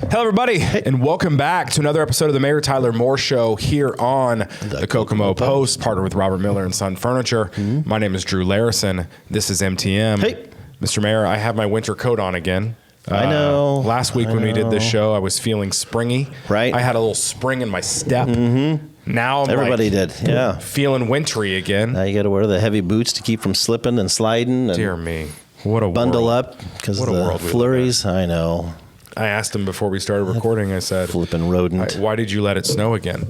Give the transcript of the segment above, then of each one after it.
Hello, everybody, and welcome back to another episode of the Mayor Tyler Moore Show here on the Kokomo Post, partnered with Robert Miller and Son Furniture. Mm-hmm. My name is Drew Larison. This is MTM. Hey. Mr. Mayor, I have my winter coat on again. I know. Last week when we did this show, I was feeling springy. Right. I had a little spring in my step. Mm-hmm. Now I'm Everybody did, yeah. feeling wintry again. Now you got to wear the heavy boots to keep from slipping and sliding. And Dear me. What a bundle world. up because of What a the world we flurries. I know. I asked him before we started recording, I said, Flipping rodent. why did you let it snow again?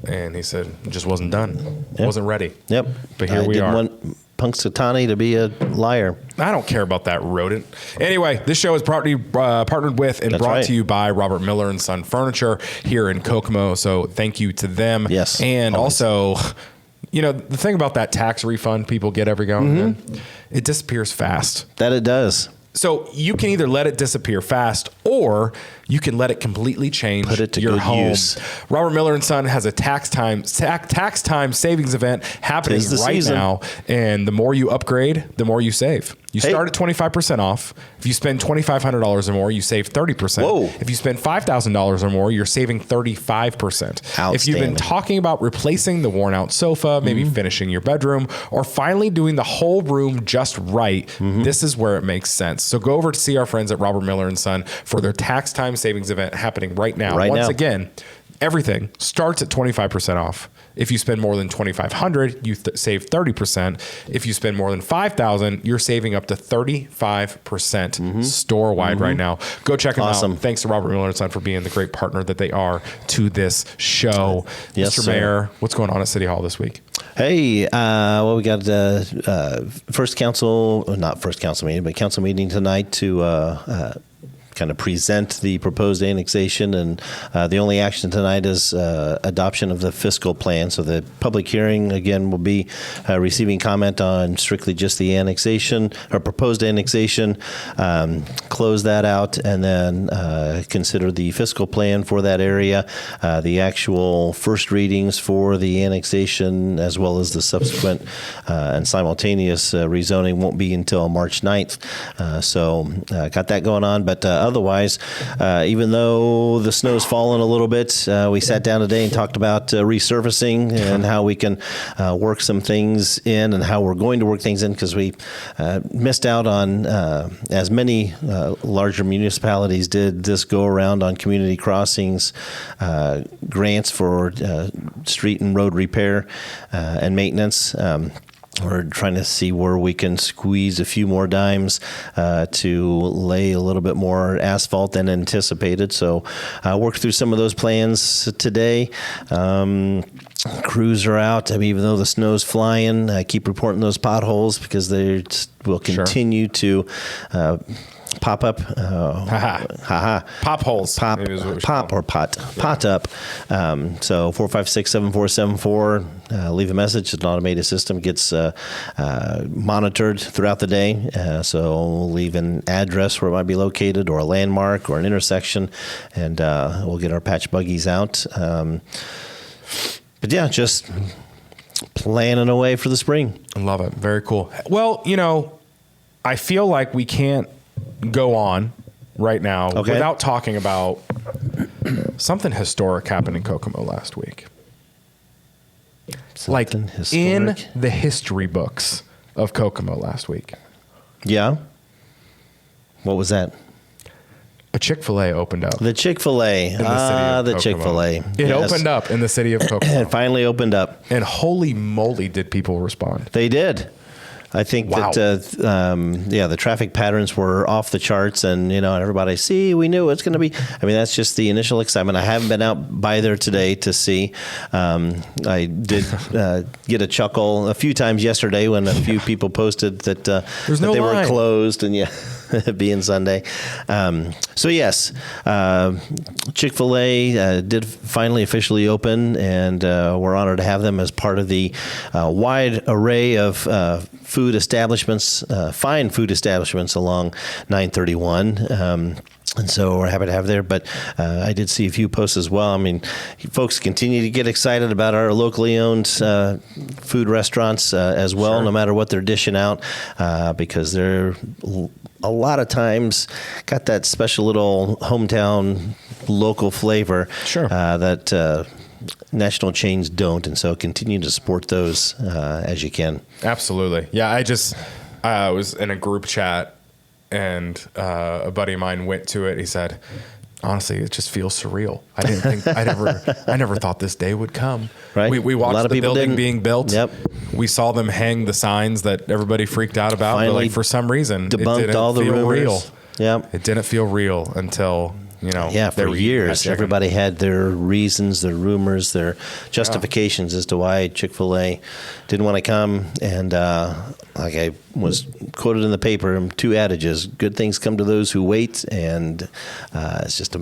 And he said, it just wasn't done. Yep. Wasn't ready. Yep. But here I we didn't are. want Punxsutawney to be a liar. I don't care about that rodent. Anyway, this show is partnered with and brought to you by Robert Miller and Son Furniture here in Kokomo. So thank you to them. Yes. And always. also, you know, the thing about that tax refund people get every now and then, it disappears fast. That it does. So you can either let it disappear fast or you can let it completely change Put it to your good home. use. Robert Miller and Son has a tax time savings event happening right now. And the more you upgrade, the more you save. You start at 25% off. If you spend $2,500 or more, you save 30%. Whoa. If you spend $5,000 or more, you're saving 35%. If you've been talking about replacing the worn out sofa, maybe finishing your bedroom, or finally doing the whole room just right, this is where it makes sense. So go over to see our friends at Robert Miller and Son for their tax time savings event happening right now. Once again, everything starts at 25% off. If you spend more than $2,500, you save 30%. If you spend more than $5,000, you're saving up to 35% store-wide right now. Go check them out. Thanks to Robert Miller and Son for being the great partner that they are to this show. Yes, Mr. Mayor, what's going on at City Hall this week? Hey, well, we got not first council meeting, but council meeting tonight to kind of present the proposed annexation, and the only action tonight is adoption of the fiscal plan. So the public hearing, again, will be receiving comment on strictly just the annexation or proposed annexation, close that out, and then consider the fiscal plan for that area, the actual first readings for the annexation, as well as the subsequent and simultaneous rezoning won't be until March 9th. So got that going on, but otherwise, even though the snow's fallen a little bit, we sat down today and talked about resurfacing and how we can work some things in and how we're going to work things in, because we missed out on, as many larger municipalities did this go around, on community crossings, grants for street and road repair and maintenance. We're trying to see where we can squeeze a few more dimes to lay a little bit more asphalt than anticipated. So worked through some of those plans today. Crews are out. I mean, even though the snow's flying, I keep reporting those potholes because they will continue to pop up. Pop holes. Pot up. So 456-7474. Leave a message. An automated system gets monitored throughout the day. So leave an address where it might be located, or a landmark, or an intersection, and we'll get our patch buggies out. But yeah, just planning away for the spring. I love it. Very cool. Well, you know, I feel like we can't go on right now without talking about something historic happened in Kokomo last week. In the history books of Kokomo last week. Yeah. What was that? A Chick-fil-A opened up. The Chick-fil-A. The Chick-fil-A. It opened up in the city of Kokomo. It finally opened up. And holy moly, did people respond. They did. I think that, the traffic patterns were off the charts, and, everybody, we knew it's going to be. I mean, that's just the initial excitement. I haven't been out by there today to see. I did get a chuckle a few times yesterday when a few people posted that, they were closed, and being Sunday. So yes, Chick-fil-A did finally officially open, and we're honored to have them as part of the wide array of food establishments, fine food establishments along 931. And so we're happy to have there. But I did see a few posts as well. I mean, folks continue to get excited about our locally owned food restaurants as well, no matter what they're dishing out, because they're a lot of times got that special little hometown local flavor. Sure. That national chains don't, and so continue to support those as you can. Absolutely. Yeah, I was in a group chat, and a buddy of mine went to it. He said, honestly, it just feels surreal. I didn't think I never thought this day would come. Right. We watched the building being built. Yep. We saw them hang the signs that everybody freaked out about. Finally, but like for some reason, debunked it didn't all the feel rumors. real. Yep. It didn't feel real until, for years, everybody had their reasons, their rumors, their justifications as to why Chick-fil-A didn't want to come. And like I was quoted in the paper, 2 adages: good things come to those who wait, and it's just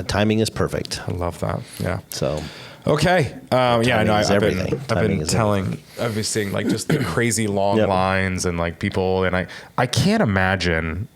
timing is perfect. I love that. Yeah. So. Okay. I've been seeing like just the crazy long lines and like people, and I can't imagine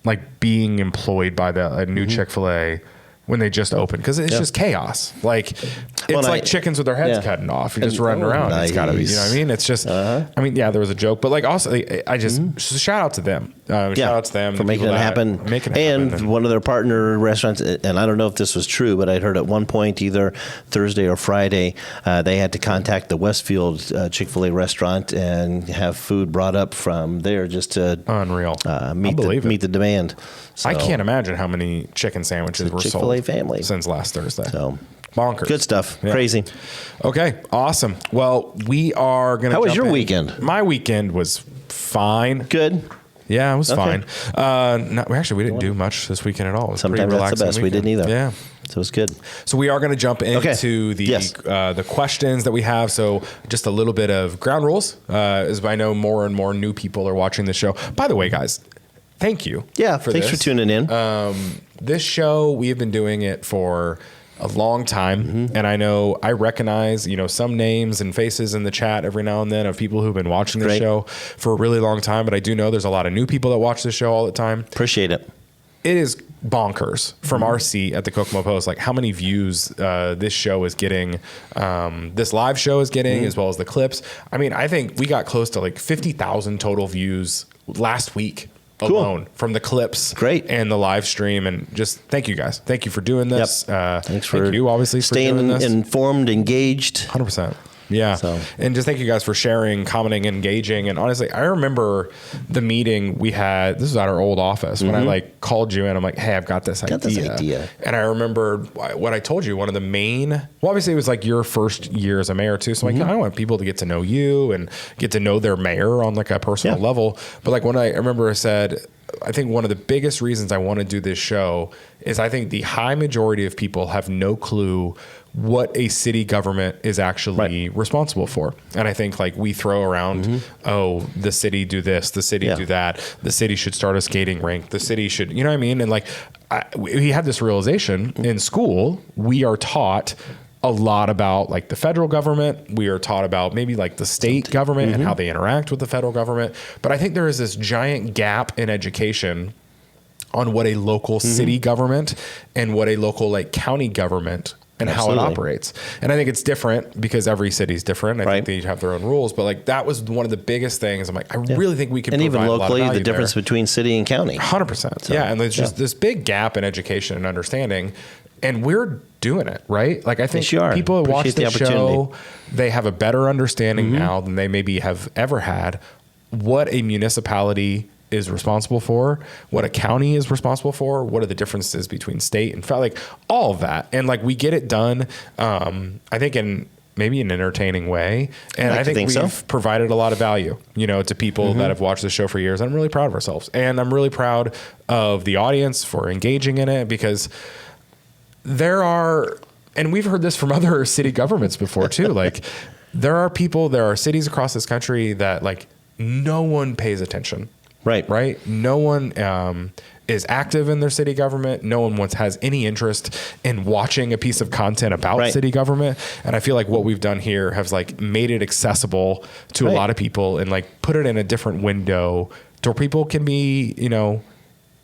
like being employed by a new Chick-fil-A when they just opened, because it's just chaos. Like it's like chickens with their heads cutting off. You're just running around. Nice. It's got to be, you know what I mean? It's just, I mean, yeah, there was a joke, but like also, I just shout out to them. Shout out to them for making it happen. And one of their partner restaurants, and I don't know if this was true, but I'd heard at one point, either Thursday or Friday, they had to contact the Westfield Chick-fil-A restaurant and have food brought up from there just to unreal meet the demand. So, I can't imagine how many chicken sandwiches were sold family since last Thursday. So bonkers. Good stuff. Yeah. Crazy. Okay. Awesome. Well, we are going to. How was your weekend? My weekend was fine. Good. Yeah, it was fine. We didn't do much this weekend at all. It was sometimes that's the best. We didn't either. Yeah. So it's good. So we are going to jump into the questions that we have. So just a little bit of ground rules, as I know more and more new people are watching the show. By the way, guys, thank you. Yeah, thanks for tuning in. This show, we have been doing it for a long time, and I recognize some names and faces in the chat every now and then of people who've been watching the show for a really long time. But I do know there's a lot of new people that watch the show all the time. Appreciate it. It is bonkers from our seat at the Kokomo Post, like how many views this show is getting, this live show is getting, as well as the clips. I mean, I think we got close to like 50,000 total views last week alone from the clips. Great. And the live stream. And just thank you guys. Thank you for doing this. Thanks for thank you, obviously, staying for doing this. Informed, engaged. 100%. Yeah. So. And just thank you guys for sharing, commenting, engaging. And honestly, I remember the meeting we had. This was at our old office when I like called you and I'm like, hey, I've got this idea. And I remember what I told you, one of the main, well, obviously it was like your first year as a mayor too. So I'm like, I want people to get to know you and get to know their mayor on like a personal level. But like when I remember I said, I think one of the biggest reasons I want to do this show is I think the high majority of people have no clue what a city government is actually responsible for. And I think like we throw around, the city do this, the city do that, the city should start a skating rink, the city should, you know what I mean? And like we had this realization in school, we are taught a lot about like the federal government. We are taught about maybe like the state government and how they interact with the federal government. But I think there is this giant gap in education on what a local city government and what a local like county government and how it operates. And I think it's different because every city's different. I think they have their own rules, but like that was one of the biggest things. I'm like, I really think we can and provide even locally, a lot of the difference between city and county. 100%. So, and there's just this big gap in education and understanding, and we're doing it, right? Like I think people that watch the show, they have a better understanding now than they maybe have ever had what a municipality is responsible for, what a county is responsible for, what are the differences between state and federal, like all of that. And like we get it done, I think in maybe an entertaining way. And I think we've provided a lot of value, to people that have watched the show for years. I'm really proud of ourselves. And I'm really proud of the audience for engaging in it, because there are, and we've heard this from other city governments before too, like there are cities across this country that like no one pays attention. Right. No one is active in their city government. No one has any interest in watching a piece of content about city government. And I feel like what we've done here has like made it accessible to a lot of people and like put it in a different window to where people can be,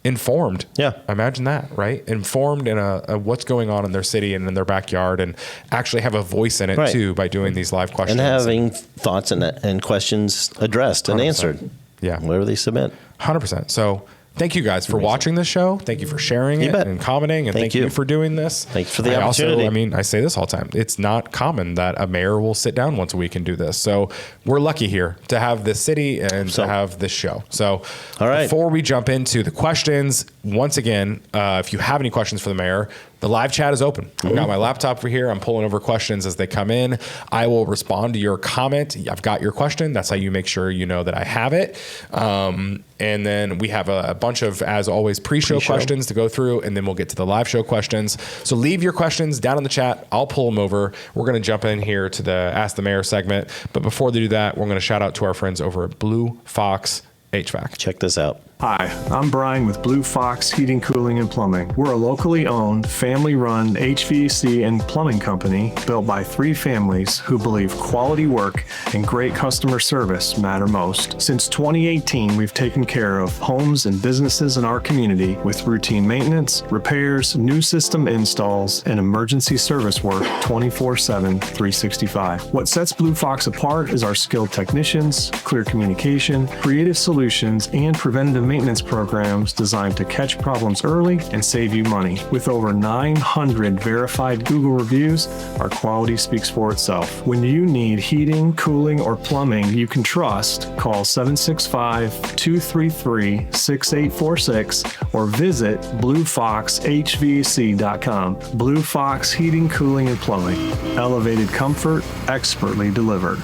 informed. Yeah. Imagine that, right? Informed in a what's going on in their city and in their backyard, and actually have a voice in it too by doing these live questions. And having thoughts and questions addressed and answered. Yeah. Whatever they submit. 100%. So thank you guys for watching this show. Thank you for sharing it and commenting. And thank you for doing this. Thanks for the opportunity. I say this all the time. It's not common that a mayor will sit down once a week and do this. So we're lucky here to have this city and to have this show. So all right. Before we jump into the questions, once again, if you have any questions for the mayor, the live chat is open. I've got my laptop over here. I'm pulling over questions as they come in. I will respond to your comment. I've got your question. That's how you make sure you know that I have it. And then we have a bunch of, as always, pre-show questions to go through, and then we'll get to the live show questions. So leave your questions down in the chat. I'll pull them over. We're going to jump in here to the Ask the Mayor segment. But before they do that, we're going to shout out to our friends over at Blue Fox HVAC. Check this out. Hi, I'm Brian with Blue Fox Heating, Cooling, and Plumbing. We're a locally owned, family-run HVAC and plumbing company built by 3 families who believe quality work and great customer service matter most. Since 2018, we've taken care of homes and businesses in our community with routine maintenance, repairs, new system installs, and emergency service work 24/7, 365. What sets Blue Fox apart is our skilled technicians, clear communication, creative solutions, and preventative maintenance programs designed to catch problems early and save you money. With over 900 verified Google reviews, our quality speaks for itself. When you need heating, cooling, or plumbing you can trust, call 765-233-6846 or visit bluefoxhvc.com. Blue Fox Heating, Cooling, and Plumbing. Elevated comfort, expertly delivered.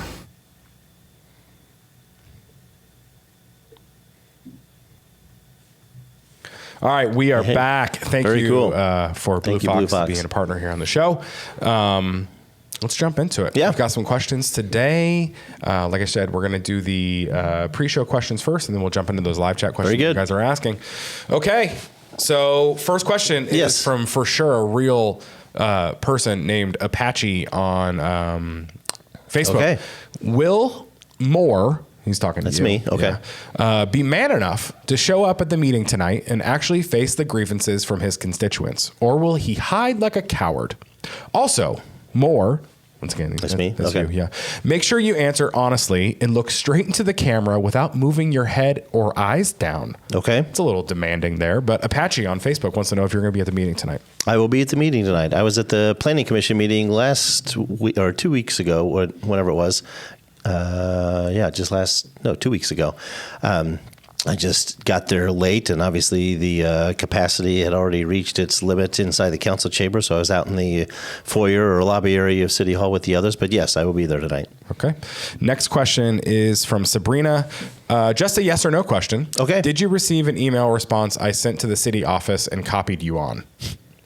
All right, we are back. Thank you for Blue Fox being a partner here on the show. Let's jump into it. Yeah. We've got some questions today. Like I said, we're going to do the pre-show questions first, and then we'll jump into those live chat questions you guys are asking. Okay, so first question is from, for sure, a real person named Apache on Facebook. Okay. Will Moore... He's talking to you. That's me. Okay. Yeah. Be man enough to show up at the meeting tonight and actually face the grievances from his constituents, or will he hide like a coward? Also, Moore, once again, that's me. That's you. Yeah. Make sure you answer honestly and look straight into the camera without moving your head or eyes down. Okay. It's a little demanding there, but Apache on Facebook wants to know if you're going to be at the meeting tonight. I will be at the meeting tonight. I was at the Planning Commission meeting last week or 2 weeks ago, or whenever it was. 2 weeks ago. I just got there late, and obviously the capacity had already reached its limit inside the council chamber, so I was out in the foyer or lobby area of City Hall with the others. But yes, I will be there tonight. Okay. Next question is from Sabrina. Just a yes or no question. Okay. Did you receive an email response I sent to the city office and copied you on?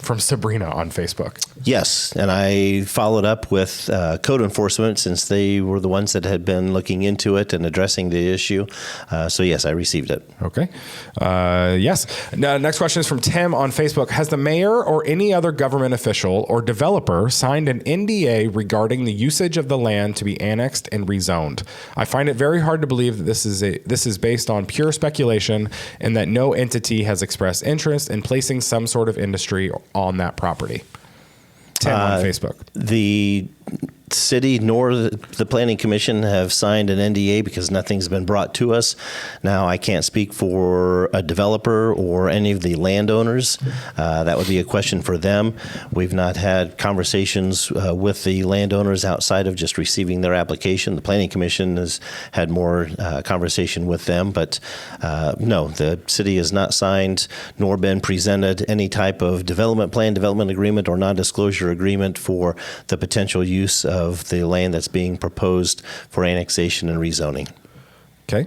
From Sabrina on Facebook. Yes, and I followed up with code enforcement since they were the ones that had been looking into it and addressing the issue. So yes, I received it. Okay. Yes. Now, next question is from Tim on Facebook. Has the mayor or any other government official or developer signed an NDA regarding the usage of the land to be annexed and rezoned? I find it very hard to believe that this is based on pure speculation and that no entity has expressed interest in placing some sort of industry on that property. Tim on Facebook. The city nor the Planning Commission have signed an NDA because nothing's been brought to us. Now, I can't speak for a developer or any of the landowners. That would be a question for them. We've not had conversations with the landowners outside of just receiving their application. The Planning Commission has had more conversation with them, but no, the city has not signed nor been presented any type of development plan, development agreement, or non-disclosure agreement for the potential use of the land that's being proposed for annexation and rezoning. Okay.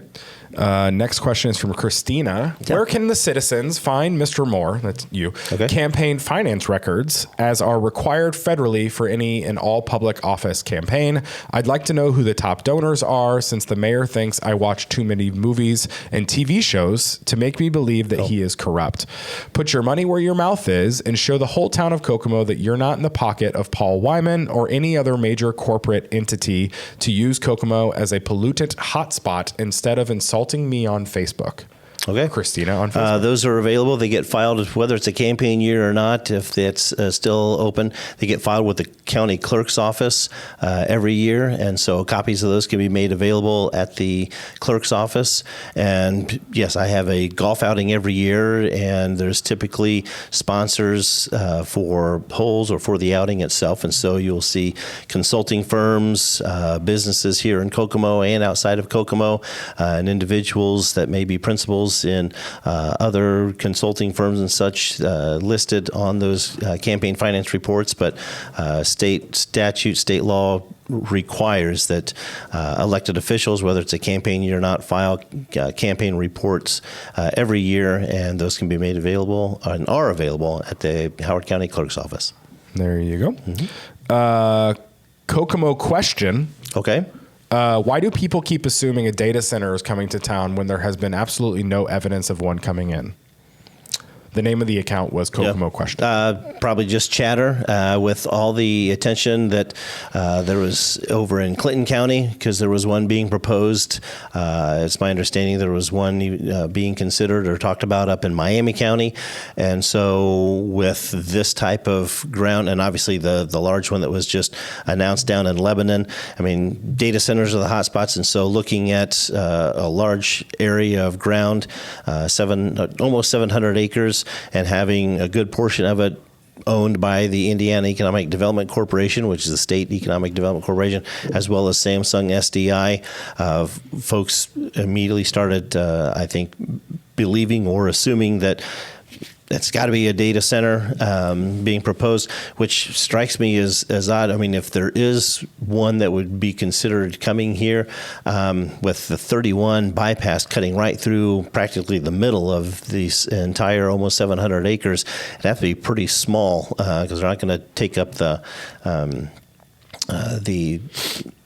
Next question is from Christina. Yep. Where can the citizens find Mr. Moore, that's you, campaign finance records as are required federally for any and all public office campaign? I'd like to know who the top donors are since the mayor thinks I watch too many movies and TV shows to make me believe that he is corrupt. Put your money where your mouth is and show the whole town of Kokomo that you're not in the pocket of Paul Wyman or any other major corporate entity to use Kokomo as a pollutant hotspot instead of insulting me on Facebook. Okay. Christina on Facebook. Those are available. They get filed, whether it's a campaign year or not, if it's still open. They get filed with the county clerk's office every year. And so copies of those can be made available at the clerk's office. And yes, I have a golf outing every year, and there's typically sponsors for holes or for the outing itself. And so you'll see consulting firms, businesses here in Kokomo and outside of Kokomo, and individuals that may be principals in other consulting firms and such listed on those campaign finance reports. But state statute, state law requires that elected officials, whether it's a campaign year or not, file campaign reports every year, and those can be made available and are available at the Howard County Clerk's office. There you go. Mm-hmm. Kokomo question. Okay. Why do people keep assuming a data center is coming to town when there has been absolutely no evidence of one coming in? The name of the account was Kokomo question. Probably just chatter with all the attention that there was over in Clinton County, because there was one being proposed. It's my understanding there was one being considered or talked about up in Miami County. And so with this type of ground, and obviously the large one that was just announced down in Lebanon, I mean, data centers are the hot spots. And so looking at a large area of ground, almost 700 acres, and having a good portion of it owned by the Indiana Economic Development Corporation, which is the state economic development corporation, as well as Samsung SDI. Folks immediately started, I think, believing or assuming that it's got to be a data center being proposed, which strikes me as odd. I mean, if there is one that would be considered coming here, with the 31 bypass cutting right through practically the middle of this entire almost 700 acres, it'd have to be pretty small because they're not going to take up the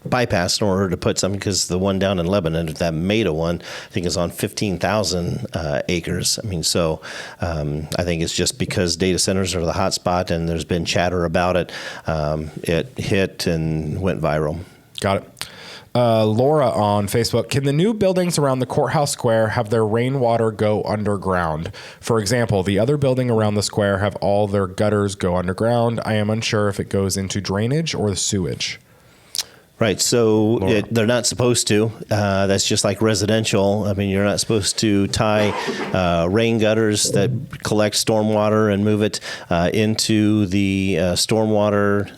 bypass in order to put something, because the one down in Lebanon, that Maida one, I think is on 15,000 acres. I mean, so I think it's just because data centers are the hot spot and there's been chatter about it. It hit and went viral. Got it. Laura on Facebook, can the new buildings around the courthouse square have their rainwater go underground? For example, the other building around the square have all their gutters go underground. I am unsure if it goes into drainage or the sewage. Right, so they're not supposed to. That's just like residential. I mean, you're not supposed to tie rain gutters that collect stormwater and move it into the stormwater,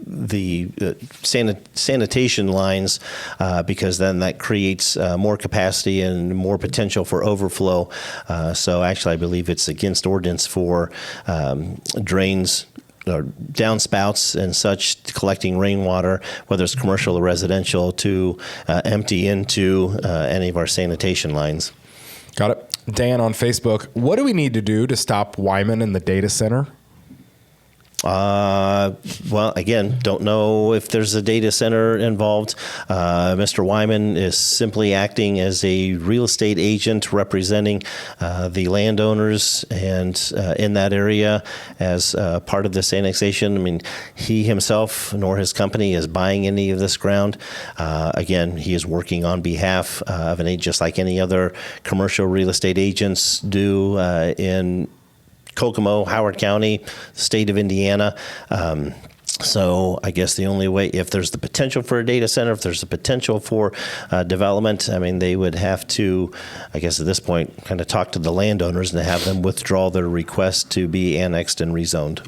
the sanitation lines, because then that creates more capacity and more potential for overflow. So actually, I believe it's against ordinance for drains or downspouts and such collecting rainwater, whether it's commercial or residential, to empty into any of our sanitation lines. Got it. Dan on Facebook, what do we need to do to stop Wyman in the data center? Well, again, don't know if there's a data center involved. Mr. Wyman is simply acting as a real estate agent representing the landowners and in that area as part of this annexation. I mean, he himself nor his company is buying any of this ground. Again, he is working on behalf of an agent, just like any other commercial real estate agents do in Kokomo, Howard County, the state of Indiana. So I guess the only way, if there's the potential for a data center, if there's the potential for development, I mean, they would have to, I guess at this point, kind of talk to the landowners and have them withdraw their request to be annexed and rezoned.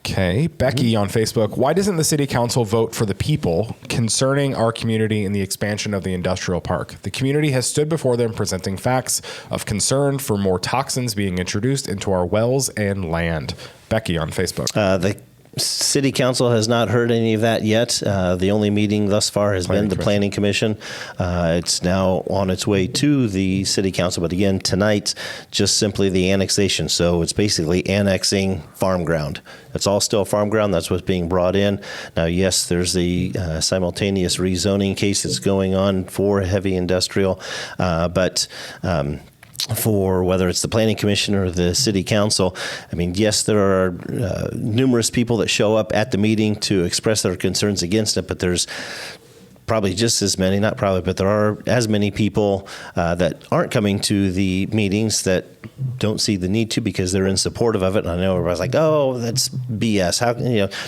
Okay. Becky on Facebook, why doesn't the city council vote for the people concerning our community and the expansion of the industrial park? The community has stood before them presenting facts of concern for more toxins being introduced into our wells and land. Becky on Facebook. The City Council has not heard any of that yet. The only meeting thus far has been the Planning Commission. It's now on its way to the City Council, but again, tonight, just simply the annexation. So it's basically annexing farm ground. It's all still farm ground. That's what's being brought in. Now, yes, there's the simultaneous rezoning case that's going on for heavy industrial, but for whether it's the Planning Commission or the City Council, I mean, yes, there are numerous people that show up at the meeting to express their concerns against it, but there's probably just as many, not probably, but there are as many people that aren't coming to the meetings that don't see the need to because they're in supportive of it. And I know everybody's like, oh, that's BS. How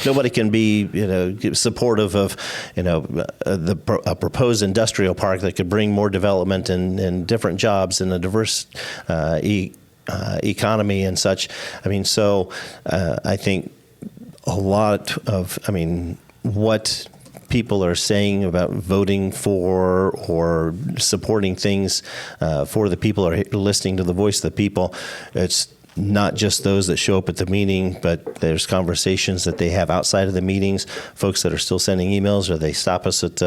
nobody can be, supportive of, a proposed industrial park that could bring more development and different jobs and a diverse economy and such. I think a lot of, what people are saying about voting for or supporting things for the people or listening to the voice of the people, it's not just those that show up at the meeting, but there's conversations that they have outside of the meetings, folks that are still sending emails or they stop us at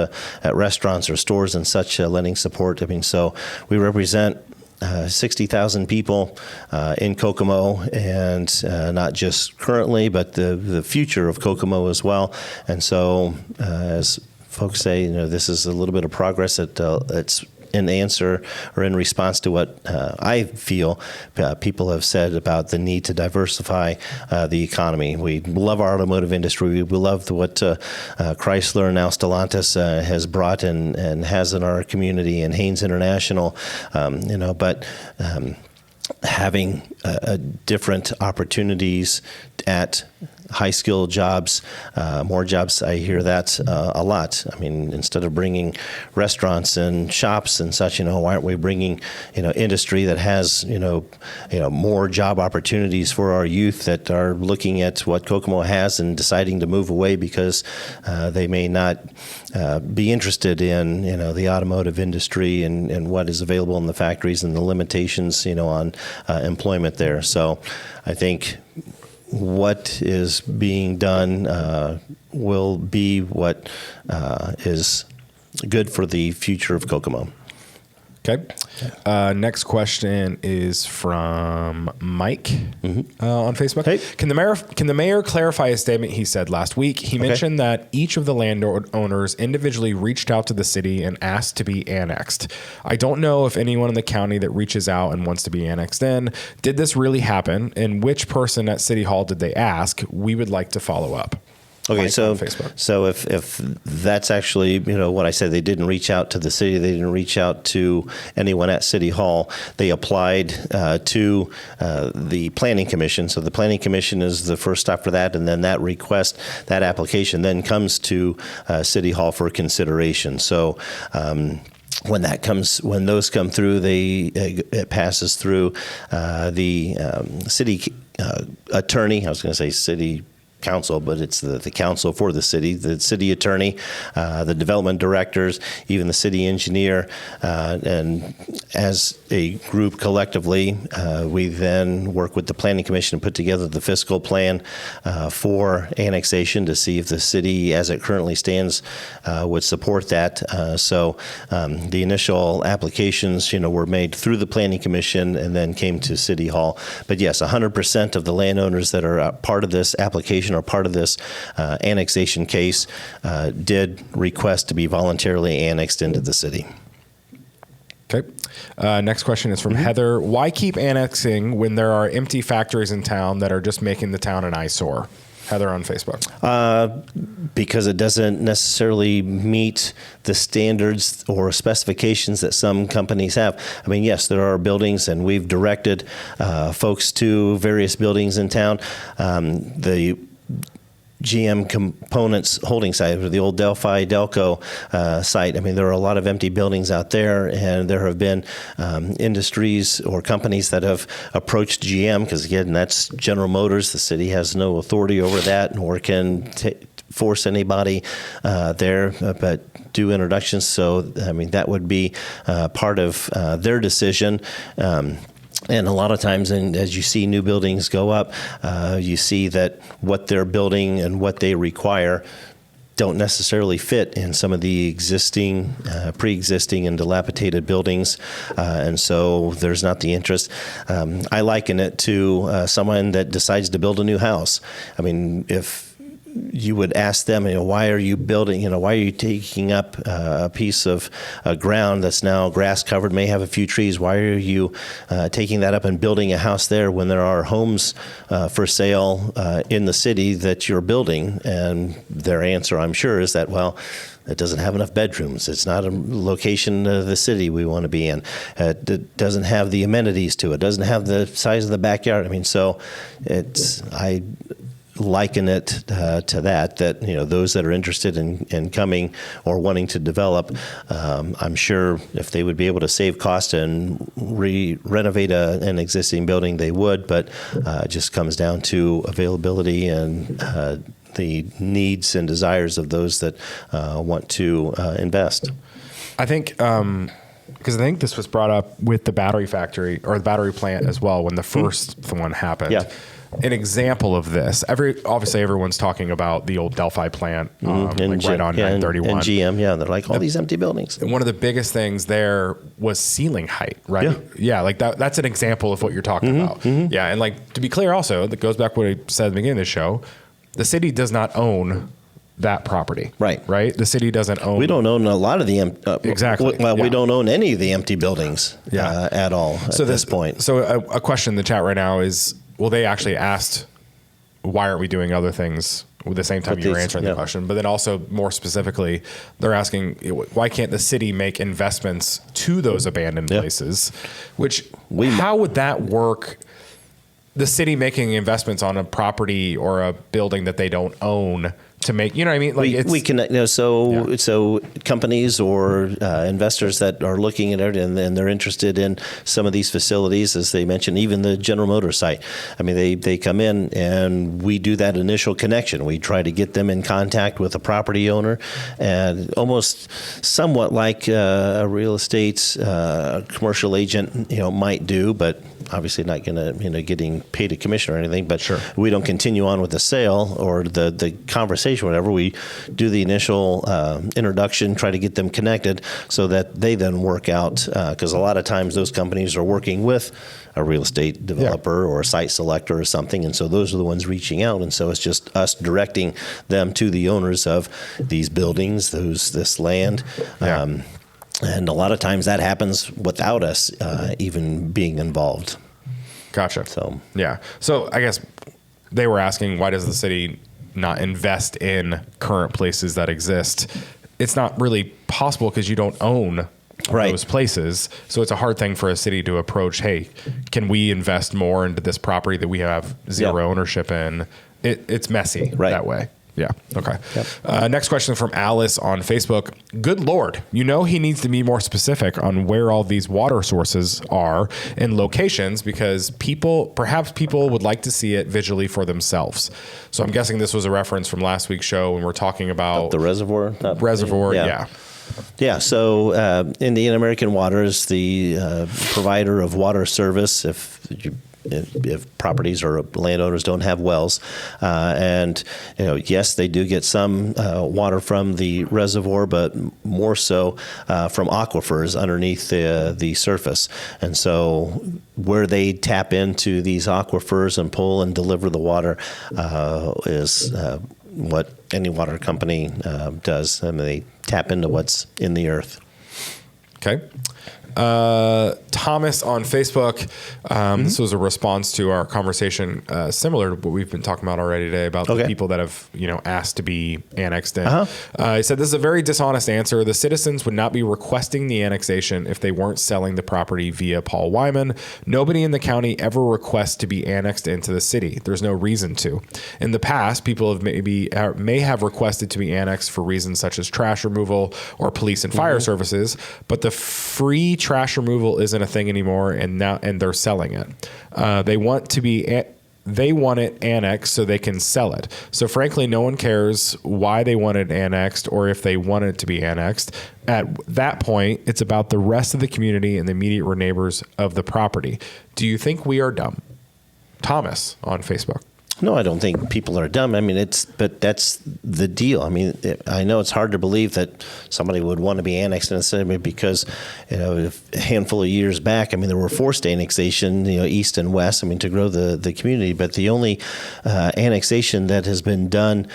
restaurants or stores and such, lending support. So we represent 60,000 people in Kokomo, and not just currently, but the future of Kokomo as well. And so, as folks say, this is a little bit of progress. It's in answer or in response to what I feel people have said about the need to diversify the economy. We love our automotive industry. We love what Chrysler and now Stellantis has brought and has in our community, and Haynes International, but having different opportunities at high-skilled jobs, more jobs. I hear that a lot. Instead of bringing restaurants and shops and such, why aren't we bringing, industry that has, more job opportunities for our youth that are looking at what Kokomo has and deciding to move away because they may not be interested in, the automotive industry and what is available in the factories and the limitations, on employment there. So I think what is being done will be what is good for the future of Kokomo. Okay. Next question is from Mike on Facebook. Hey. Can the mayor clarify a statement he said last week? He mentioned that each of the landowners individually reached out to the city and asked to be annexed. I don't know if anyone in the county that reaches out and wants to be annexed in. Did this really happen? And which person at City Hall did they ask? We would like to follow up. Okay, so if that's actually, what I said, they didn't reach out to the city, they didn't reach out to anyone at City Hall. They applied to the Planning Commission. So the Planning Commission is the first stop for that, and then that request, that application then comes to City Hall for consideration. So when those come through, it passes through the city attorney. I was going to say city council, but it's the council for the city attorney, the development directors, even the city engineer, and as a group collectively, we then work with the Planning Commission to put together the fiscal plan for annexation to see if the city, as it currently stands, would support that. So the initial applications, were made through the Planning Commission and then came to City Hall. But yes, 100% of the landowners that are part of this application or part of this annexation case did request to be voluntarily annexed into the city. Okay. Next question is from Heather. Why keep annexing when there are empty factories in town that are just making the town an eyesore? Heather on Facebook. Because it doesn't necessarily meet the standards or specifications that some companies have. Yes, there are buildings, and we've directed folks to various buildings in town. The GM Components holding site, or the old Delphi Delco site. There are a lot of empty buildings out there, and there have been industries or companies that have approached GM, because again, that's General Motors. The city has no authority over that, nor can force anybody there, but do introductions. So, that would be part of their decision. And a lot of times, and as you see new buildings go up, you see that what they're building and what they require don't necessarily fit in some of the existing, pre-existing and dilapidated buildings. And so there's not the interest. I liken it to someone that decides to build a new house. If you would ask them, why are you building, why are you taking up a piece of ground that's now grass covered, may have a few trees? Why are you taking that up and building a house there when there are homes for sale in the city that you're building? And their answer, I'm sure, is that, well, it doesn't have enough bedrooms. It's not a location of the city we want to be in. It doesn't have the amenities to it. It doesn't have the size of the backyard. I mean, so I liken it to that those that are interested in coming or wanting to develop, I'm sure if they would be able to save cost and renovate an existing building, they would, but it just comes down to availability and the needs and desires of those that want to invest. I think because I think this was brought up with the battery factory or the battery plant as well when the first one happened. Yeah. An example of this, obviously everyone's talking about the old Delphi plant right on 931. And GM, they're like all these empty buildings. And one of the biggest things there was ceiling height, right? Yeah, like that's an example of what you're talking about. Mm-hmm. Yeah, and like to be clear also, that goes back to what I said at the beginning of the show, the city does not own that property. Right. The city doesn't own. We don't own a lot of the exactly. Well, we don't own any of the empty buildings at all at this point. So a question in the chat right now is, well, they actually asked, why aren't we doing other things at the same time you were answering the question? But then also more specifically, they're asking, why can't the city make investments to those abandoned places? Which, how would that work? The city making investments on a property or a building that they don't own to make, you know what I mean? Like we can, so companies or investors that are looking at it and they're interested in some of these facilities, as they mentioned, even the General Motors site. I mean, they come in and we do that initial connection. We try to get them in contact with a property owner, and almost somewhat like a real estate commercial agent, might do, but obviously not going to, getting paid a commission or anything, but we don't continue on with the sale or the conversation, whatever. We do the initial introduction, try to get them connected so that they then work out, because a lot of times those companies are working with a real estate developer or a site selector or something, and so those are the ones reaching out, and so it's just us directing them to the owners of these buildings, this land. And a lot of times that happens without us even being involved. Gotcha. So I guess they were asking, why does the city not invest in current places that exist? It's not really possible because you don't own those places. So it's a hard thing for a city to approach. Hey, can we invest more into this property that we have zero ownership in? It's messy that way. Yeah. Okay. Yep. Next question from Alice on Facebook. Good Lord, he needs to be more specific on where all these water sources are and locations, because perhaps people would like to see it visually for themselves. So I'm guessing this was a reference from last week's show when we're talking about the reservoir. Yeah. So Indian American Water is the provider of water service. If properties or landowners don't have wells, and yes, they do get some water from the reservoir, but more so from aquifers underneath the surface. And so where they tap into these aquifers and pull and deliver the water is what any water company does. I mean, they tap into what's in the earth. Okay. Thomas on Facebook. This was a response to our conversation, similar to what we've been talking about already today about the people that have, asked to be annexed in. He said, this is a very dishonest answer. The citizens would not be requesting the annexation if they weren't selling the property via Paul Wyman. Nobody in the county ever requests to be annexed into the city. There's no reason to. In the past, people may have requested to be annexed for reasons such as trash removal or police and fire services, but the free trash removal isn't a thing anymore, and they're selling it. They want it annexed so they can sell it. So frankly, no one cares why they want it annexed or if they want it to be annexed. At that point, it's about the rest of the community and the immediate neighbors of the property. Do you think we are dumb? Thomas on Facebook. No, I don't think people are dumb. I mean, but that's the deal. I mean, I know it's hard to believe that somebody would want to be annexed in a city because, a handful of years back, I mean, there were forced annexation, east and west, I mean, to grow the community. But the only annexation that has been done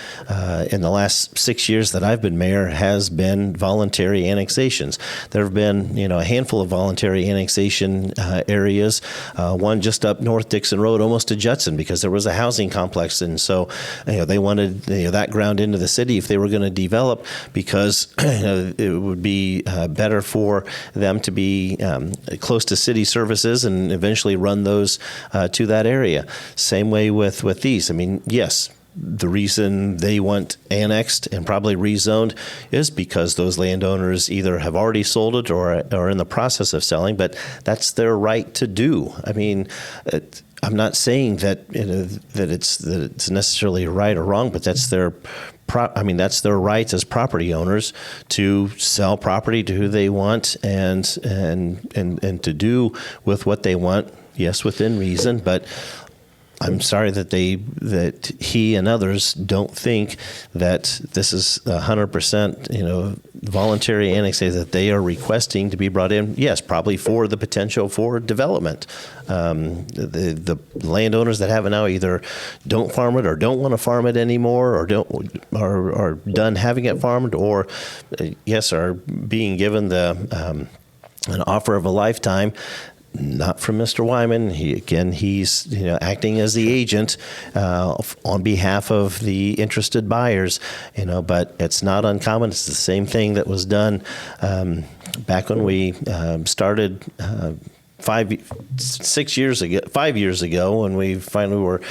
in the last 6 years that I've been mayor has been voluntary annexations. There have been, a handful of voluntary annexation areas, one just up North Dixon Road, almost to Judson, because there was a housing complex. And so, they wanted that ground into the city if they were going to develop, because it would be better for them to be close to city services and eventually run those to that area. Same way with these. I mean, yes, the reason they want annexed and probably rezoned is because those landowners either have already sold it or are in the process of selling, but that's their right to do. I mean, I'm not saying that that it's necessarily right or wrong, but that's their that's their rights as property owners to sell property to who they want and to do with what they want. Yes, within reason, but I'm sorry that he and others don't think that this is 100%, voluntary annexation that they are requesting to be brought in. Yes, probably for the potential for development. The landowners that have it now either don't farm it or don't want to farm it anymore, or are done having it farmed, or yes, are being given an offer of a lifetime. Not from Mr. Wyman. He's acting as the agent on behalf of the interested buyers. But it's not uncommon. It's the same thing that was done back when we started 5 years ago, when we finally were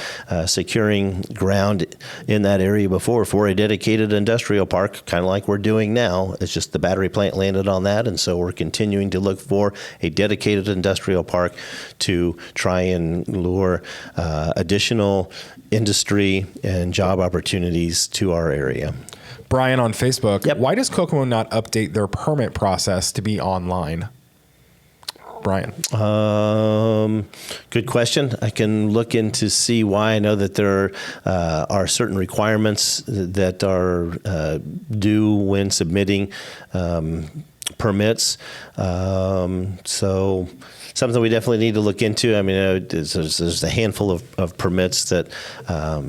securing ground in that area before for a dedicated industrial park, kind of like we're doing now. It's just the battery plant landed on that, and so we're continuing to look for a dedicated industrial park to try and lure additional industry and job opportunities to our area. Brian on Facebook, Yep. Why does Kokomo not update their permit process to be online? Brian. Good question. I can look into see why. I know that there are certain requirements that are due when submitting permits. So something we definitely need to look into. I mean, there's a handful of permits that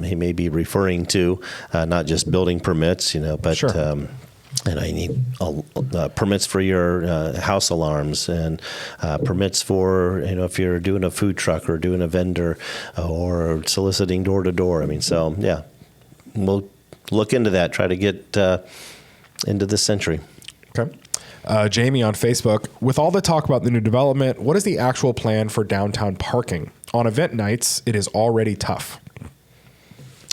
he may be referring to, not just building permits, but. Sure. And I need permits for your house alarms, and permits for, if you're doing a food truck or doing a vendor or soliciting door to door. I mean, so yeah, we'll look into that, try to get into this century. Okay. Jamie on Facebook, with all the talk about the new development, what is the actual plan for downtown parking? On event nights, it is already tough.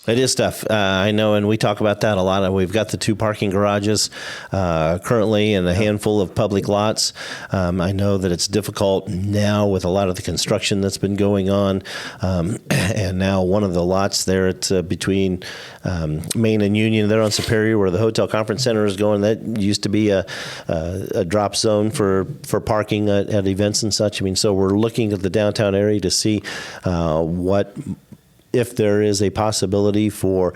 It is tough. I know, and we talk about that a lot. We've got the 2 parking garages currently and a handful of public lots. I know that it's difficult now with a lot of the construction that's been going on. And now one of the lots there at between Main and Union, there on Superior, where the Hotel Conference Center is going, that used to be a drop zone for parking at events and such. I mean, so we're looking at the downtown area to see if there is a possibility for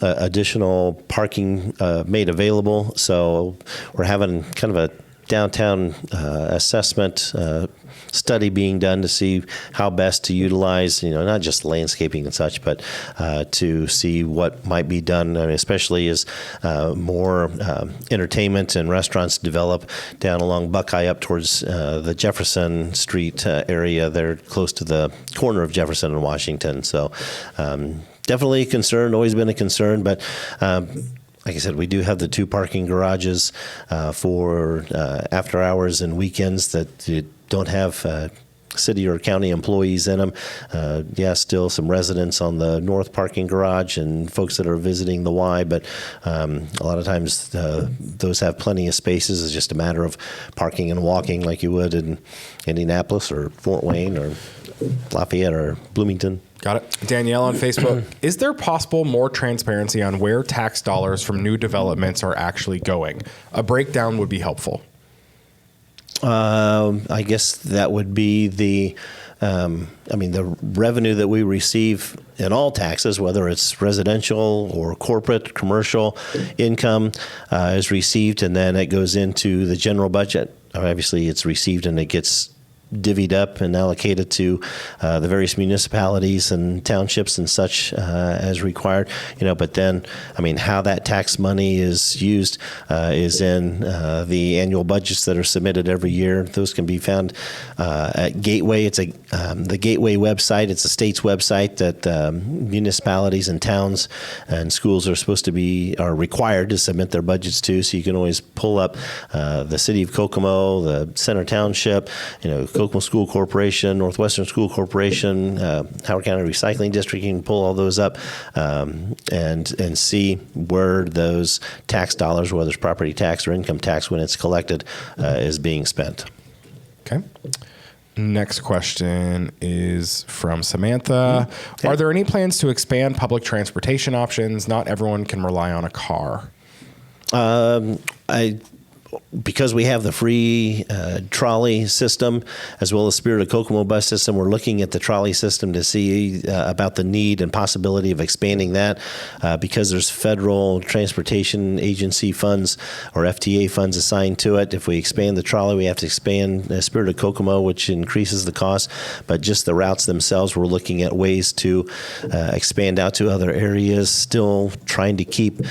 additional parking made available. So we're having kind of a downtown assessment study being done to see how best to utilize, not just landscaping and such, but to see what might be done, especially as more entertainment and restaurants develop down along Buckeye up towards the Jefferson Street area. They're close to the corner of Jefferson and Washington. So definitely a concern, always been a concern, but like I said, we do have the 2 parking garages for after hours and weekends that don't have city or county employees in them. Still some residents on the north parking garage and folks that are visiting the Y, but a lot of times those have plenty of spaces. It's just a matter of parking and walking like you would in Indianapolis or Fort Wayne or Lafayette or Bloomington. Got it. Danielle on Facebook, is there possible more transparency on where tax dollars from new developments are actually going? A breakdown would be helpful. I guess that would be the the revenue that we receive in all taxes, whether it's residential or corporate, commercial income, is received, and then it goes into the general budget. Obviously, it's received and it gets divvied up and allocated to the various municipalities and townships and such as required. But then, how that tax money is used is in the annual budgets that are submitted every year. Those can be found at Gateway. It's the Gateway website. It's a state's website that municipalities and towns and schools are required to submit their budgets to. So you can always pull up the city of Kokomo, the Center Township, Kokomo School Corporation, Northwestern School Corporation, Howard County Recycling District. You can pull all those up and see where those tax dollars, whether it's property tax or income tax, when it's collected, is being spent. Okay. Next question is from Samantha. Okay. Are there any plans to expand public transportation options? Not everyone can rely on a car. Because we have the free trolley system as well as Spirit of Kokomo bus system, we're looking at the trolley system to see about the need and possibility of expanding that because there's federal transportation agency funds or FTA funds assigned to it. If we expand the trolley, we have to expand Spirit of Kokomo, which increases the cost. But just the routes themselves, we're looking at ways to expand out to other areas, still trying to keep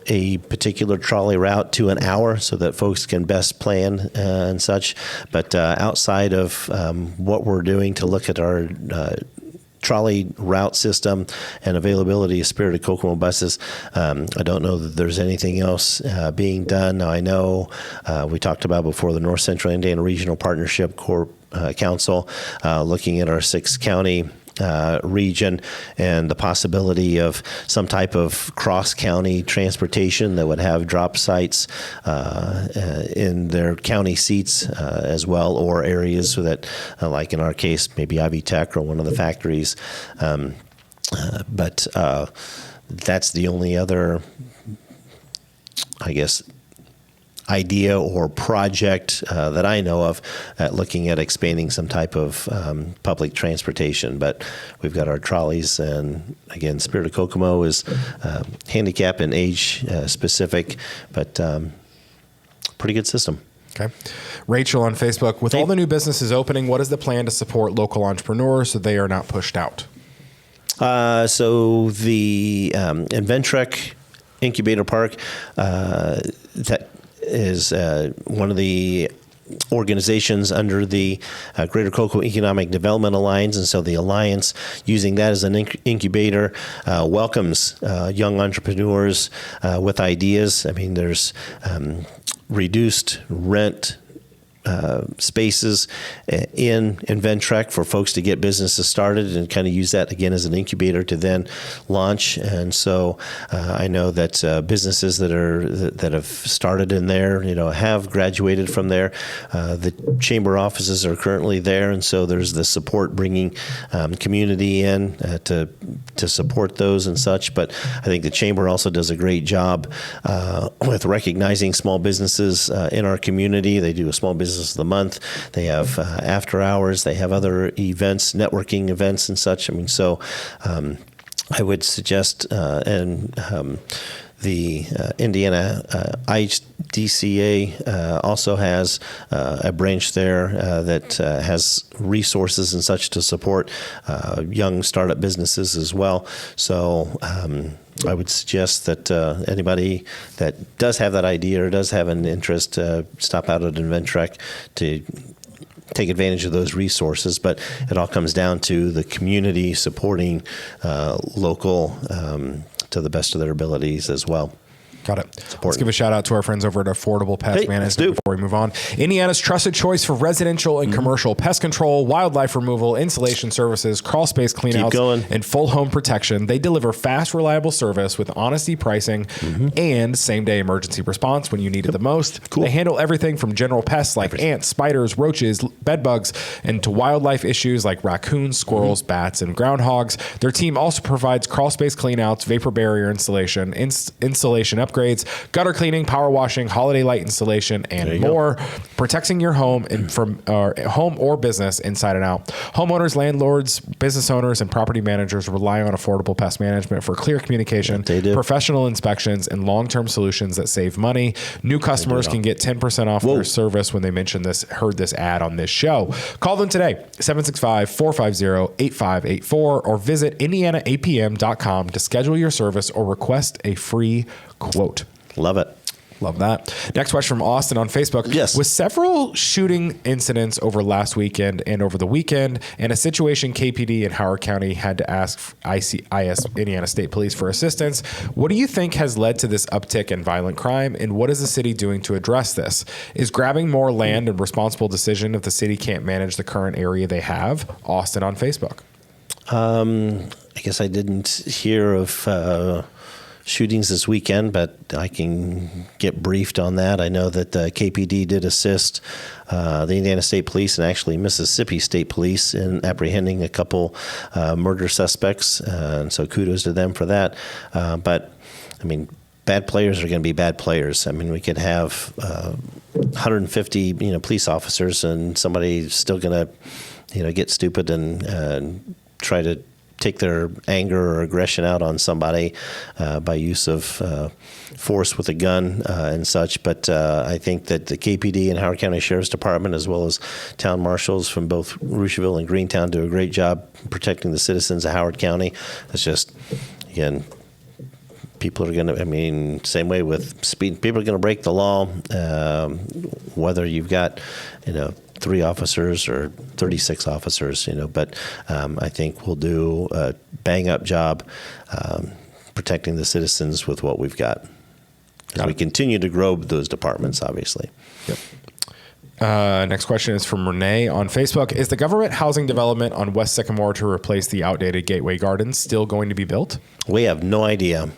a particular trolley route to an hour so that folks can best plan and such. But outside of what we're doing to look at our trolley route system and availability of Spirit of Kokomo buses, I don't know that there's anything else being done. Now, I know we talked about before the North Central Indiana Regional Partnership Council looking at our 6-county region and the possibility of some type of cross-county transportation that would have drop sites in their county seats as well, or areas so that, like in our case, maybe Ivy Tech or one of the factories. But that's the only other, I guess, idea or project that I know of looking at expanding some type of public transportation. But we've got our trolleys, and again, Spirit of Kokomo is handicap and age specific, but pretty good system. Okay. Rachel on Facebook, with all the new businesses opening, what is the plan to support local entrepreneurs so they are not pushed out? So the Inventrek Incubator Park, that is one of the organizations under the Greater Kokomo Economic Development Alliance, and so the Alliance, using that as an incubator, welcomes young entrepreneurs with ideas. There's reduced rent spaces in Inventrek for folks to get businesses started and kind of use that again as an incubator to then launch. And so I know that businesses that have started in there, have graduated from there. The chamber offices are currently there, and so there's the support bringing community in to support those and such. But I think the chamber also does a great job with recognizing small businesses in our community. They do a small business of the month. They have after hours. They have other events, networking events and such. So I would suggest, the Indiana IHDCA also has a branch there that has resources and such to support young startup businesses as well. So I would suggest that anybody that does have that idea or does have an interest, stop out at Inventrek to take advantage of those resources. But it all comes down to the community supporting local to the best of their abilities as well. Got it. Let's give a shout out to our friends over at Affordable Pest Management before we move on. Indiana's trusted choice for residential and commercial pest control, wildlife removal, insulation services, crawl space cleanouts, and full home protection. They deliver fast, reliable service with honesty pricing and same-day emergency response when you need it the most. Cool. They handle everything from general pests like ants, spiders, roaches, bed bugs, and to wildlife issues like raccoons, squirrels, bats, and groundhogs. Their team also provides crawl space cleanouts, vapor barrier installation, insulation upgrades, gutter cleaning, power washing, holiday light installation, and more. Protecting your home from home or business inside and out. Homeowners, landlords, business owners, and property managers rely on Affordable Pest Management for clear communication, professional inspections, and long-term solutions that save money. New customers can get 10% off their service when they heard this ad on this show. Call them today, 765-450-8584, or visit indianaapm.com to schedule your service or request a free quote. Love it. Love that. Next question from Austin on Facebook. Yes. With several shooting incidents over last weekend and over the weekend, and a situation KPD in Howard County had to ask IS Indiana State Police for assistance, what do you think has led to this uptick in violent crime, and what is the city doing to address this? Is grabbing more land a responsible decision if the city can't manage the current area they have? Austin on Facebook. I guess I didn't hear of shootings this weekend, but I can get briefed on that. I know that KPD did assist the Indiana State Police and actually Mississippi State Police in apprehending a couple murder suspects, and so kudos to them for that. But, I mean, bad players are going to be bad players. I mean, we could have 150 police officers, and somebody's still going to get stupid and try to take their anger or aggression out on somebody by use of force with a gun and such. But I think that the KPD and Howard County Sheriff's Department, as well as town marshals from both Rushville and Greentown, do a great job protecting the citizens of Howard County. It's just, again, people are going to, same way with speed, people are going to break the law, whether you've got, 3 officers or 36 officers, but I think we'll do a bang-up job protecting the citizens with what we've got. As we continue to grow those departments, obviously. Yep. Next question is from Renee on Facebook. Is the government housing development on West Sycamore to replace the outdated Gateway Gardens still going to be built? We have no idea.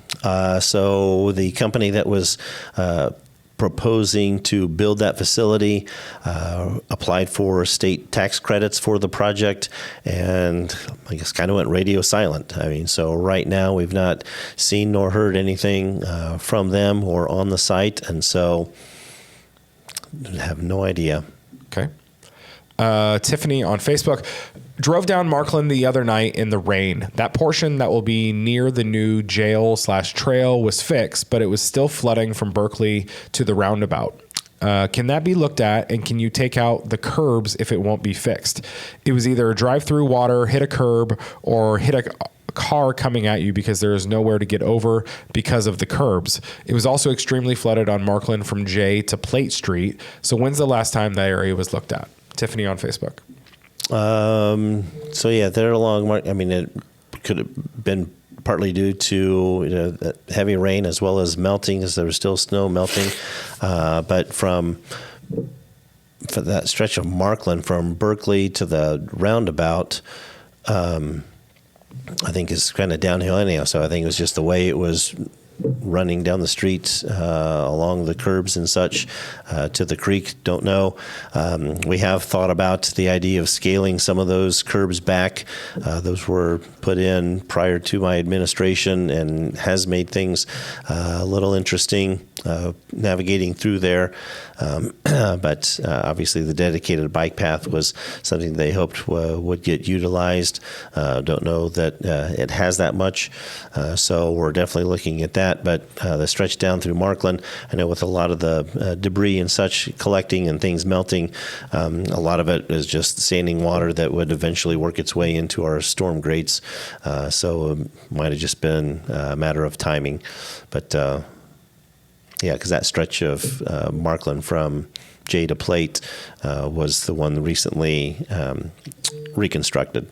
So the company that was proposing to build that facility applied for state tax credits for the project, and I guess kind of went radio silent. So right now we've not seen nor heard anything from them or on the site, and so I have no idea. Okay. Tiffany on Facebook. Drove down Markland the other night in the rain. That portion that will be near the new jail/trail was fixed, but it was still flooding from Berkeley to the roundabout. Can that be looked at, and can you take out the curbs if it won't be fixed? It was either a drive-through water, hit a curb, or hit a car coming at you because there is nowhere to get over because of the curbs. It was also extremely flooded on Markland from J to Plate Street. So when's the last time that area was looked at? Tiffany on Facebook. They're along. It could have been partly due to heavy rain as well as melting, as there was still snow melting. But for that stretch of Markland from Berkeley to the roundabout, I think is kind of downhill anyhow. So I think it was just the way it was running down the streets along the curbs and such to the creek. Don't know. We have thought about the idea of scaling some of those curbs back. Those were put in prior to my administration and has made things a little interesting navigating through there. But obviously the dedicated bike path was something they hoped would get utilized. Don't know that it has that much. So we're definitely looking at that. But the stretch down through Markland, I know with a lot of the debris and such collecting and things melting, a lot of it is just standing water that would eventually work its way into our storm grates. So it might have just been a matter of timing. But because that stretch of Markland from J to Plate was the one recently reconstructed.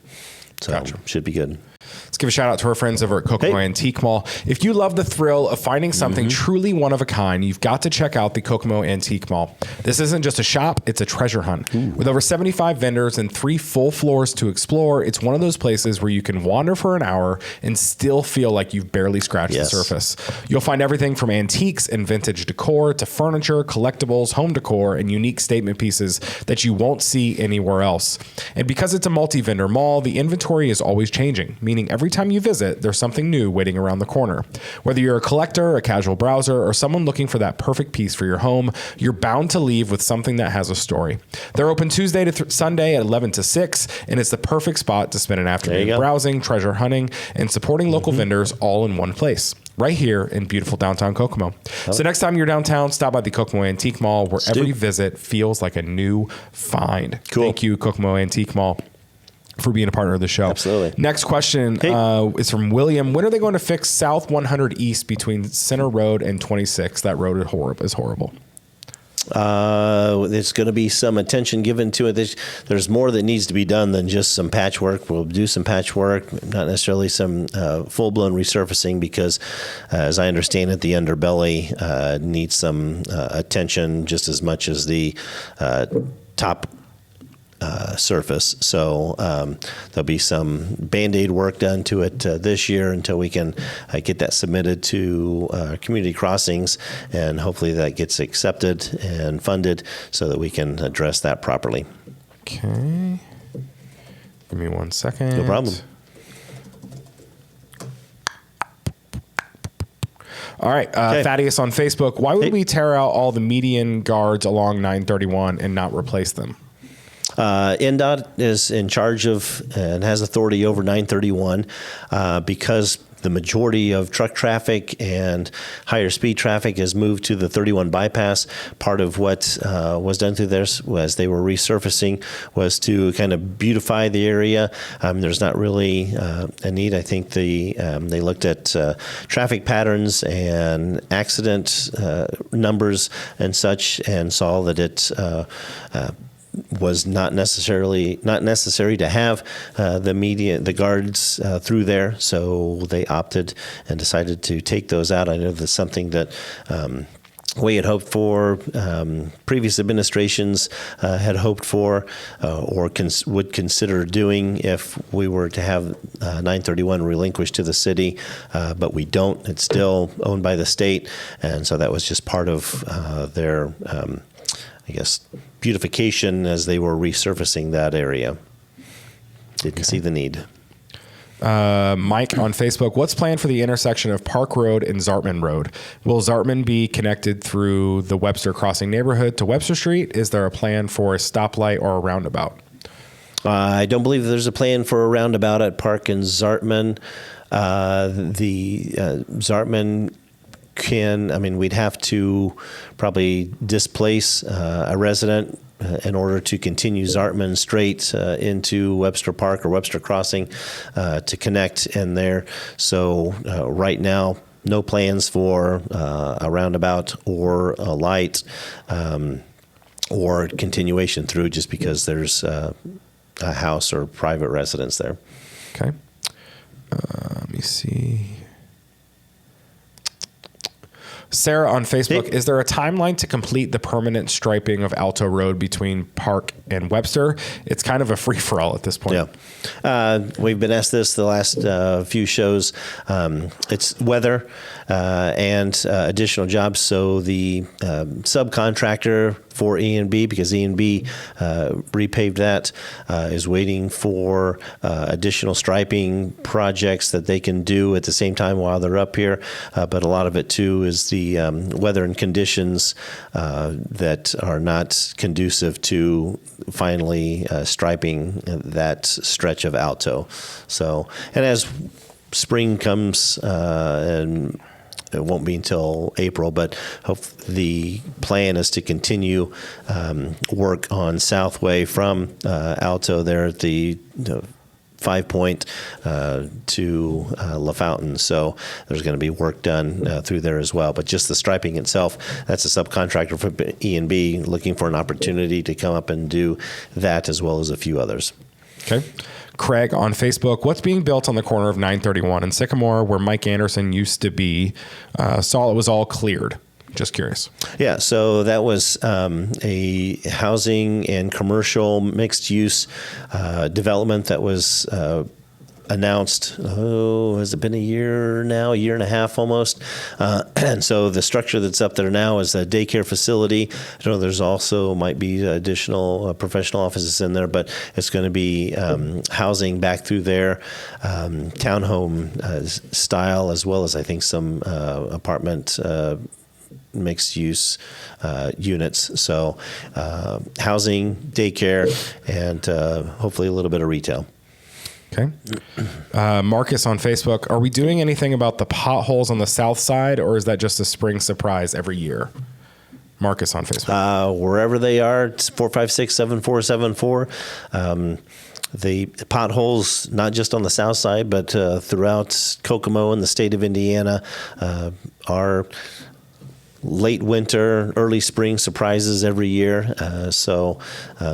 So Gotcha. Should be good. Let's give a shout out to our friends over at Kokomo Antique Mall. If you love the thrill of finding something truly one of a kind, you've got to check out the Kokomo Antique Mall. This isn't just a shop, it's a treasure hunt. With over 75 vendors and 3 full floors to explore, it's one of those places where you can wander for an hour and still feel like you've barely scratched the surface. You'll find everything from antiques and vintage decor to furniture, collectibles, home decor, and unique statement pieces that you won't see anywhere else. And because it's a multi-vendor mall, the inventory is always changing, meaning meaning every time you visit, there's something new waiting around the corner. Whether you're a collector, a casual browser, or someone looking for that perfect piece for your home, you're bound to leave with something that has a story. They're open Tuesday to Sunday at 11 to 6, and it's the perfect spot to spend an afternoon browsing, treasure hunting, and supporting local vendors all in one place. Right here in beautiful downtown Kokomo. So next time you're downtown, stop by the Kokomo Antique Mall, where every visit feels like a new find. Cool. Thank you, Kokomo Antique Mall, for being a partner of the show. Absolutely. Next question is from William. When are they going to fix South 100 East between Center Road and 26? That road is horrible. There's going to be some attention given to it. There's more that needs to be done than just some patchwork. We'll do some patchwork, not necessarily some full-blown resurfacing, because as I understand it, the underbelly needs some attention just as much as the top surface. So there'll be some Band-Aid work done to it this year until we can get that submitted to community crossings, and hopefully that gets accepted and funded so that we can address that properly. Okay. Give me 1 second. No problem. All right. Thaddeus on Facebook. Why would we tear out all the median guards along 931 and not replace them? NDOT is in charge of and has authority over 931 because the majority of truck traffic and higher speed traffic has moved to the 31 bypass. Part of what was done through there was they were resurfacing was to kind of beautify the area. There's not really a need. I think they looked at traffic patterns and accident numbers and such, and saw that it was not necessary to have the guards through there, so they opted and decided to take those out. I know that's something that we had hoped for, previous administrations had hoped for, or would consider doing if we were to have 931 relinquished to the city, but we don't. It's still owned by the state, and so that was just part of their beautification as they were resurfacing that area. Didn't see the need. Mike on Facebook, what's planned for the intersection of Park Road and Zartman Road? Will Zartman be connected through the Webster Crossing neighborhood to Webster Street? Is there a plan for a stoplight or a roundabout? I don't believe there's a plan for a roundabout at Park and Zartman. Zartman we'd have to probably displace a resident in order to continue Zartman straight into Webster Park or Webster Crossing to connect in there. So right now, no plans for a roundabout or a light or continuation through, just because there's a house or private residence there. Okay. Let me see. Sarah on Facebook, is there a timeline to complete the permanent striping of Alto Road between Park and Webster? It's kind of a free-for-all at this point. Yeah. We've been asked this the last few shows. It's weather and additional jobs. So the subcontractor for E&B, because E&B repaved that, is waiting for additional striping projects that they can do at the same time while they're up here. But a lot of it, too, is the weather and conditions that are not conducive to finally striping that stretch of Alto. So, and as spring comes, and it won't be until April, but the plan is to continue work on Southway from Alto there at the 5 Point to La Fountain. So there's going to be work done through there as well. But just the striping itself, that's a subcontractor for E&B looking for an opportunity to come up and do that, as well as a few others. Okay. Craig on Facebook, what's being built on the corner of 931 and Sycamore where Mike Anderson used to be? Saw it was all cleared. Just curious. Yeah, so that was a housing and commercial mixed use development that was announced, has it been a year now, a year and a half almost? And so the structure that's up there now is a daycare facility. I know there's also might be additional professional offices in there, but it's going to be housing back through there, townhome style, as well as I think some apartment mixed use units. So housing, daycare, and hopefully a little bit of retail. Okay. Marcus on Facebook, are we doing anything about the potholes on the south side, or is that just a spring surprise every year? Marcus on Facebook. Wherever they are, it's 456-7474. The potholes, not just on the south side, but throughout Kokomo and the state of Indiana, are late winter, early spring surprises every year. So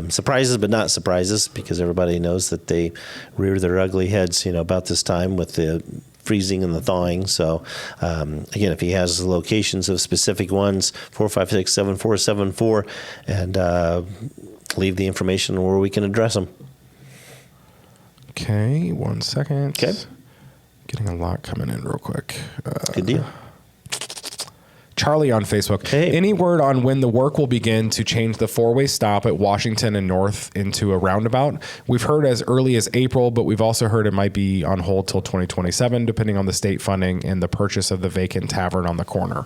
surprises, but not surprises, because everybody knows that they rear their ugly heads, about this time with the freezing and the thawing. So again, if he has locations of specific ones, 456-7474, and leave the information where we can address them. Okay, 1 second. Okay. Getting a lot coming in real quick. Good deal. Charlie on Facebook. Hey. Any word on when the work will begin to change the four-way stop at Washington and North into a roundabout? We've heard as early as April, but we've also heard it might be on hold till 2027, depending on the state funding and the purchase of the vacant tavern on the corner.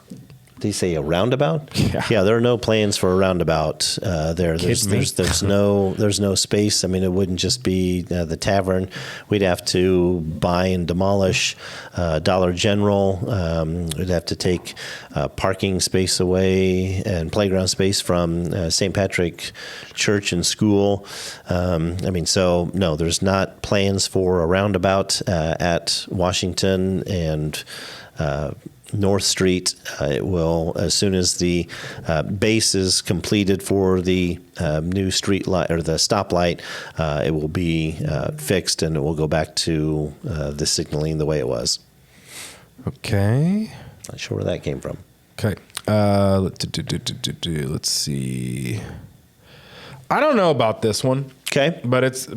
Did you say a roundabout? Yeah. There are no plans for a roundabout there. There's no space. I mean, it wouldn't just be the tavern. We'd have to buy and demolish Dollar General. We'd have to take parking space away and playground space from St. Patrick Church and school. So no, there's not plans for a roundabout at Washington and North Street. It will, as soon as the base is completed for the new street light or the stoplight, it will be fixed, and it will go back to the signaling the way it was. Okay. Not sure where that came from. Okay. Let's see. I don't know about this one. Okay. But it's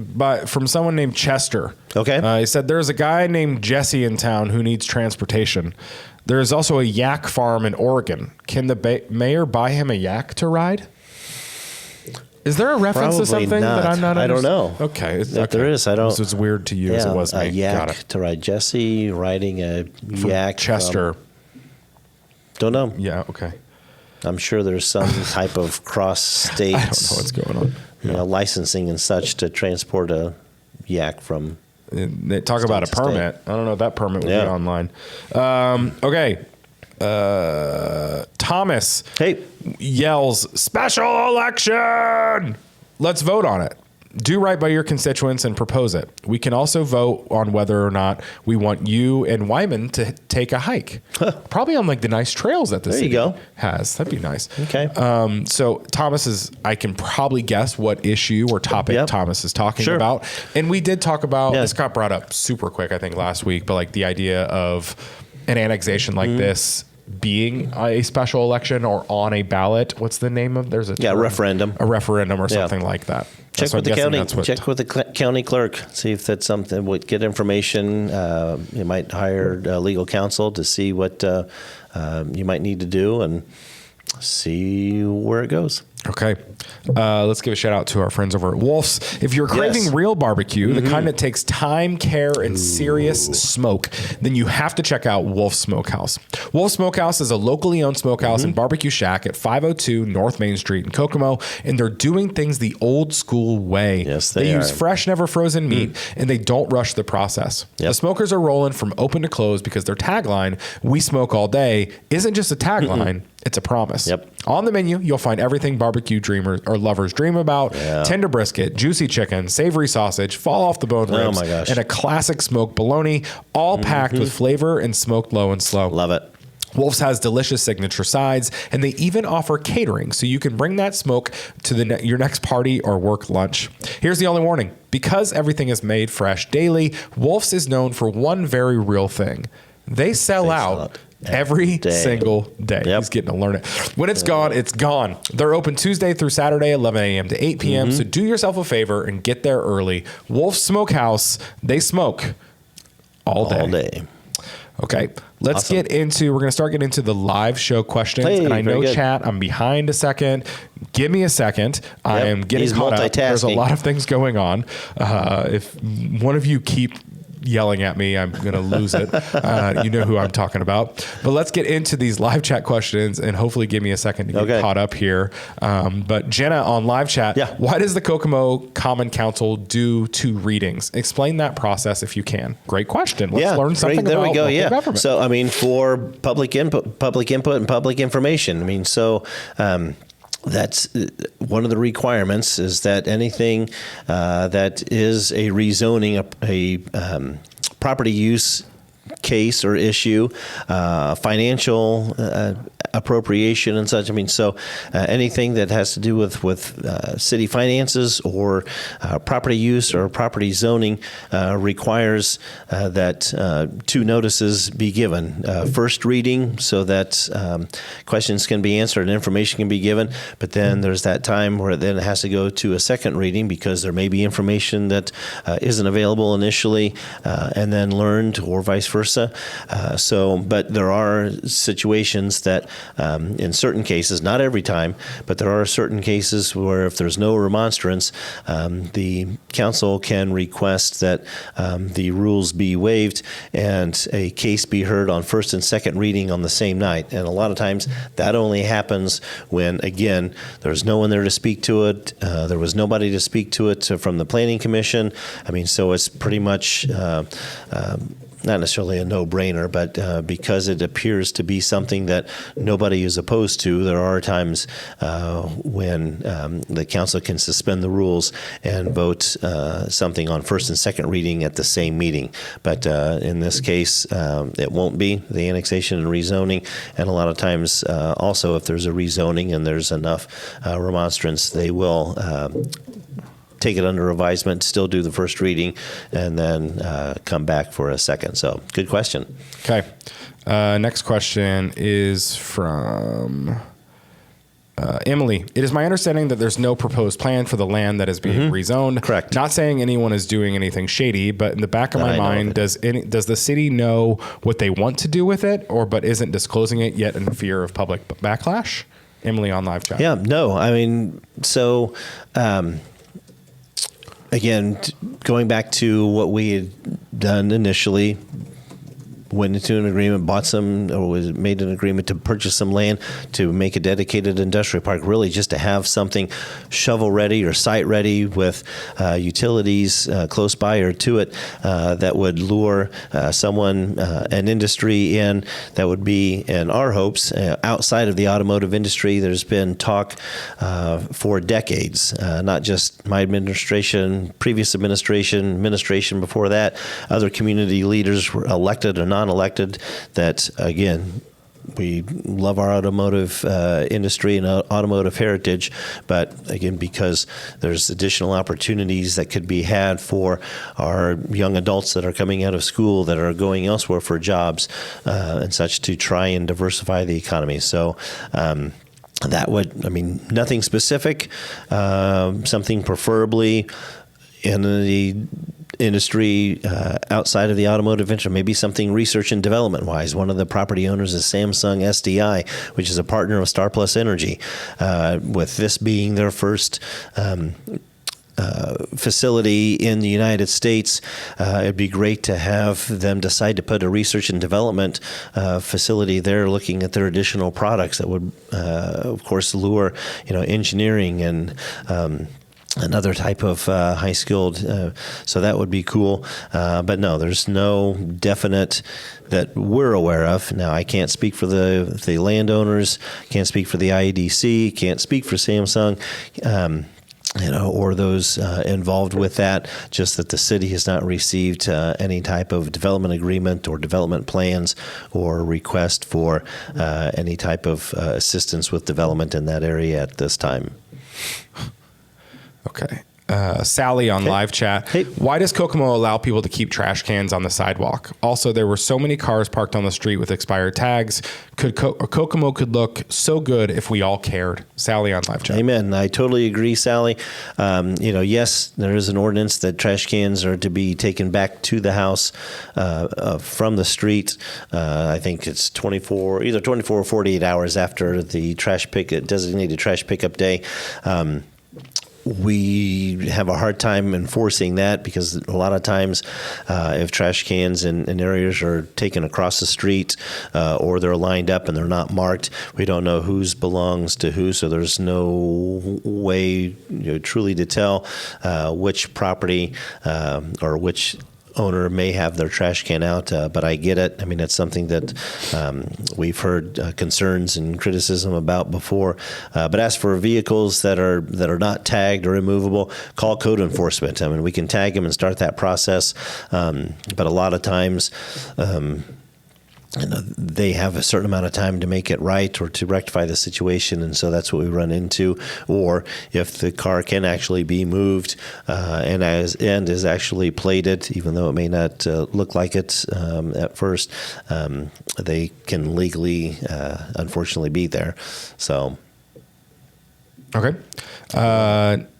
from someone named Chester. Okay. He said, there's a guy named Jesse in town who needs transportation. There is also a yak farm in Oregon. Can the mayor buy him a yak to ride? Is there a reference to something that I'm not? I don't know. Okay. If there is, I don't. So it's weird to use. It was a me. yak Got it. to ride. Jesse riding a From yak. Chester. Don't know. Yeah. Okay. I'm sure there's some type of cross-state. I don't know what's going on. Licensing and such to transport a yak from. They talk about a permit. I don't know if that permit would be online. Okay. Thomas yells, special election. Let's vote on it. Do right by your constituents and propose it. We can also vote on whether or not we want you and Wyman to take a hike. Probably on the nice trails that the city has. That'd be nice. Okay. So Thomas I can probably guess what issue or topic Thomas is talking about. And we did talk about, this got brought up super quick, I think last week, but the idea of an annexation like this being a special election or on a ballot. What's the name of? There's a referendum. A referendum or something like that. Check with the county. Check with the county clerk. See if that's something. Get information. You might hire legal counsel to see what you might need to do and see where it goes. Okay. Let's give a shout out to our friends over at Wolf's. If you're craving real barbecue, the kind that takes time, care, and serious smoke, then you have to check out Wolf's Smokehouse. Wolf's Smokehouse is a locally owned smokehouse and barbecue shack at 502 North Main Street in Kokomo, and they're doing things the old school way. Yes, they use fresh, never frozen meat, and they don't rush the process. Yep. The smokers are rolling from open to close because their tagline, "We smoke all day," isn't just a tagline. It's a promise. Yep. On the menu, you'll find everything barbecue dreamers or lovers dream about. Tender brisket, juicy chicken, savory sausage, fall off the bone ribs, and a classic smoked bologna, all packed with flavor and smoked low and slow. Love it. Wolf's has delicious signature sides, and they even offer catering, so you can bring that smoke to your next party or work lunch. Here's the only warning. Because everything is made fresh daily, Wolf's is known for one very real thing. They sell out every single day. He's getting to learn it. When it's gone, it's gone. They're open Tuesday through Saturday, 11 a.m. to 8 p.m. So do yourself a favor and get there early. Wolf's Smokehouse, they smoke. all day. All day. Okay, let's get into, we're going to start getting into the live show questions. Hey, and I know, very good. chat, I'm behind a second. Give me a second. I am getting caught up. There's a lot of things going on. If one of you keep yelling at me, I'm going to lose it. You know who I'm talking about. But let's get into these live chat questions and hopefully give me a second to get caught up here. But Jenna on live chat, why does the Kokomo Common Council do 2 readings? Explain that process if you can. Great question. Let's learn something there about we go. local government. So, I mean, for public input and public information. I mean, so that's one of the requirements is that anything that is a rezoning, a property use case or issue, financial appropriation and such. I mean, so anything that has to do with city finances or property use or property zoning requires that 2 notices be given. First reading so that questions can be answered and information can be given, but then there's that time where then it has to go to a second reading because there may be information that isn't available initially and then learned or vice versa. But there are situations that in certain cases, not every time, but there are certain cases where if there's no remonstrance, the council can request that the rules be waived and a case be heard on first and second reading on the same night. And a lot of times that only happens when, again, there's no one there to speak to it. There was nobody to speak to it from the Planning Commission. I mean, so it's pretty much not necessarily a no-brainer, but because it appears to be something that nobody is opposed to, there are times when the council can suspend the rules and vote something on first and second reading at the same meeting. But in this case, it won't be the annexation and rezoning. And a lot of times also if there's a rezoning and there's enough remonstrance, they will take it under advisement, still do the first reading, and then come back for a second. So good question. Okay. Next question is from Emily. It is my understanding that there's no proposed plan for the land that is being rezoned. Correct. Not saying anyone is doing anything shady, but in the back of my mind, does the city know what they want to do with it, but isn't disclosing it yet in fear of public backlash? Emily on live chat. Yeah, no. I mean, so again, going back to what we had done initially, went into an agreement, made an agreement to purchase some land to make a dedicated industrial park, really just to have something shovel ready or site ready with utilities close by or to it that would lure someone, an industry in that would be, in our hopes, outside of the automotive industry. There's been talk for decades, not just my administration, previous administration before that, other community leaders were elected or non-elected, that again, we love our automotive industry and automotive heritage, but again, because there's additional opportunities that could be had for our young adults that are coming out of school, that are going elsewhere for jobs and such, to try and diversify the economy. So that would, I mean, nothing specific, something preferably in the industry outside of the automotive industry, maybe something research and development wise. One of the property owners is Samsung SDI, which is a partner of Star Plus Energy. With this being their first facility in the United States, it'd be great to have them decide to put a research and development facility there, looking at their additional products that would, of course, lure, engineering and another type of high-skilled, so that would be cool. But no, there's no definite that we're aware of. Now, I can't speak for the landowners, can't speak for the IEDC, can't speak for Samsung, or those involved with that, just that the city has not received any type of development agreement or development plans or request for any type of assistance with development in that area at this time. Okay. Sally on live chat. Hey. Why does Kokomo allow people to keep trash cans on the sidewalk? Also, there were so many cars parked on the street with expired tags. Kokomo could look so good if we all cared. Sally on live chat. Amen. I totally agree, Sally. Yes, there is an ordinance that trash cans are to be taken back to the house from the street. I think it's either 24 or 48 hours after the designated trash pickup day. We have a hard time enforcing that because a lot of times if trash cans in areas are taken across the street or they're lined up and they're not marked, we don't know whose belongs to who, so there's no way truly to tell which property or which owner may have their trash can out, but I get it. I mean, it's something that we've heard concerns and criticism about before. But as for vehicles that are not tagged or immovable, call code enforcement. I mean, we can tag them and start that process, but a lot of times they have a certain amount of time to make it right or to rectify the situation, and so that's what we run into. Or if the car can actually be moved and is actually plated, even though it may not look like it at first, they can legally, unfortunately, be there. So. Okay.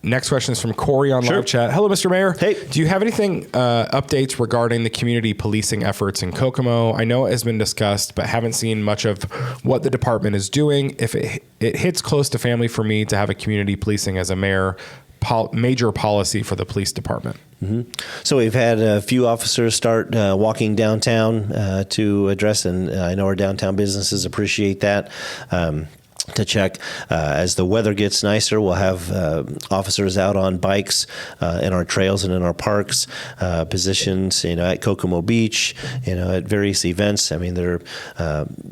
Next question is from Corey on live chat. Hello, Mr. Mayor. Hey. Do you have anything updates regarding the community policing efforts in Kokomo? I know it has been discussed, but haven't seen much of what the department is doing. If it hits close to family for me to have a community policing as a mayor, major policy for the police department. Mm-hmm. So we've had a few officers start walking downtown to address, and I know our downtown businesses appreciate that. To check. As the weather gets nicer, we'll have officers out on bikes in our trails and in our parks, positioned, at Kokomo Beach, at various events. I mean, they're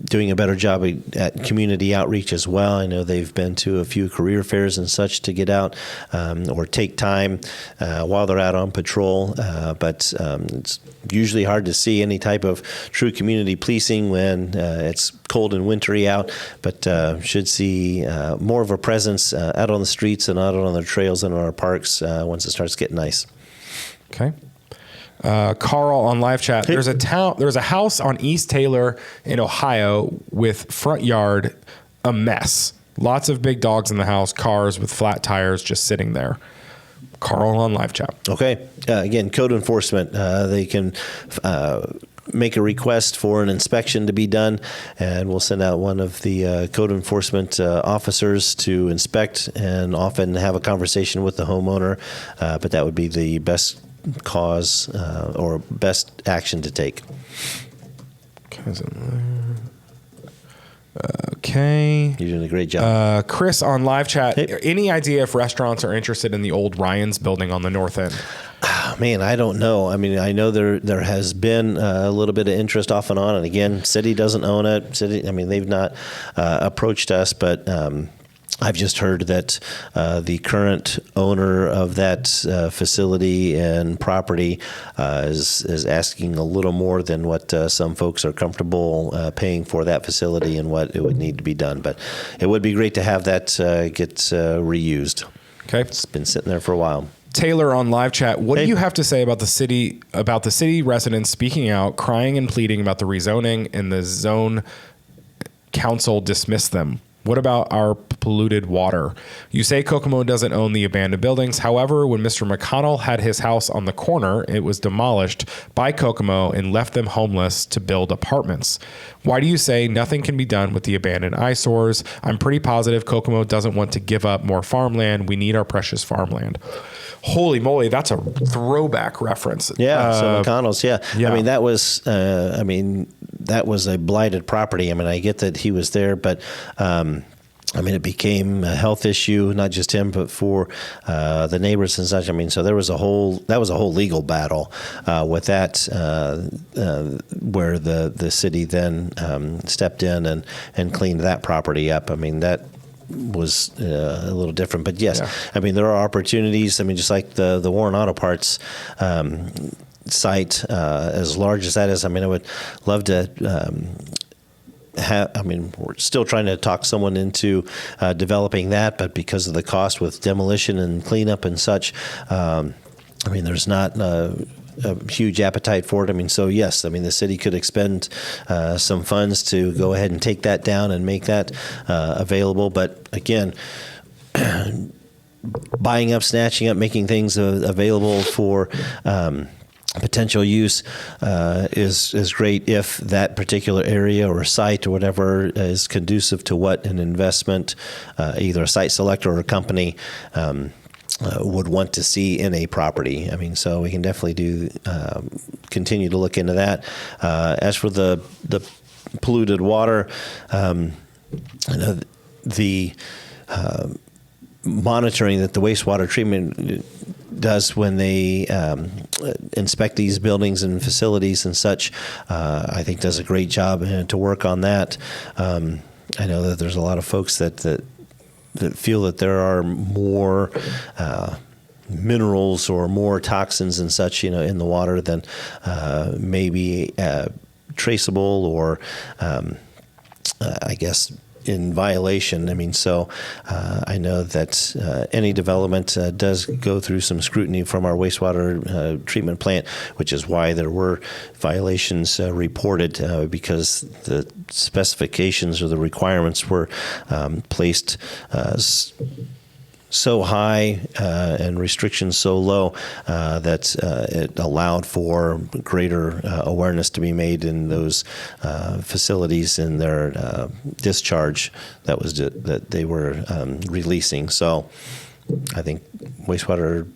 doing a better job at community outreach as well. I know they've been to a few career fairs and such to get out or take time while they're out on patrol. But it's usually hard to see any type of true community policing when it's cold and wintry out, but should see more of a presence out on the streets and out on the trails and in our parks once it starts getting nice. Okay. Carl on live chat. Hey. There's a house on East Taylor in Ohio with front yard a mess. Lots of big dogs in the house, cars with flat tires just sitting there. Carl on live chat. Okay. Again, code enforcement. They can make a request for an inspection to be done, and we'll send out one of the code enforcement officers to inspect and often have a conversation with the homeowner. But that would be the best cause or best action to take. Okay. You're doing a great job. Chris on live chat. Hey. Any idea if restaurants are interested in the old Ryan's building on the north end? Man, I don't know. I mean, I know there has been a little bit of interest off and on, and again, city doesn't own it. They've not approached us, but I've just heard that the current owner of that facility and property is asking a little more than what some folks are comfortable paying for that facility and what it would need to be done. But it would be great to have that get reused. Okay. It's been sitting there for a while. Taylor on live chat. What do you have to say about the city residents speaking out, crying and pleading about the rezoning, and the zone council dismissed them? What about our polluted water? You say Kokomo doesn't own the abandoned buildings. However, when Mr. McConnell had his house on the corner, it was demolished by Kokomo and left them homeless to build apartments. Why do you say nothing can be done with the abandoned eyesores? I'm pretty positive Kokomo doesn't want to give up more farmland. We need our precious farmland. Holy moly, that's a throwback reference. Yeah, so McConnell's, yeah. Yeah. I mean, that was a blighted property. I mean, I get that he was there, but it became a health issue, not just him, but for the neighbors and such. I mean, so that was a whole legal battle with that, where the city then stepped in and cleaned that property up. I mean, that was a little different, but yes, I mean, there are opportunities. I mean, just like the Warren Auto Parts site, as large as that is, I mean, I would love to we're still trying to talk someone into developing that, but because of the cost with demolition and cleanup and such, there's not a huge appetite for it. So yes, the city could expend some funds to go ahead and take that down and make that available. But again, buying up, snatching up, making things available for potential use is great if that particular area or site or whatever is conducive to what an investment, either a site selector or a company, would want to see in a property. So we can definitely continue to look into that. As for the polluted water, the monitoring that the wastewater treatment does when they inspect these buildings and facilities and such, I think does a great job to work on that. I know that there's a lot of folks that feel that there are more minerals or more toxins and such, in the water than maybe traceable or, I guess, in violation. I know that any development does go through some scrutiny from our wastewater treatment plant, which is why there were violations reported, because the specifications or the requirements were placed so high and restrictions so low that it allowed for greater awareness to be made in those facilities in their discharge that they were releasing. So I think wastewater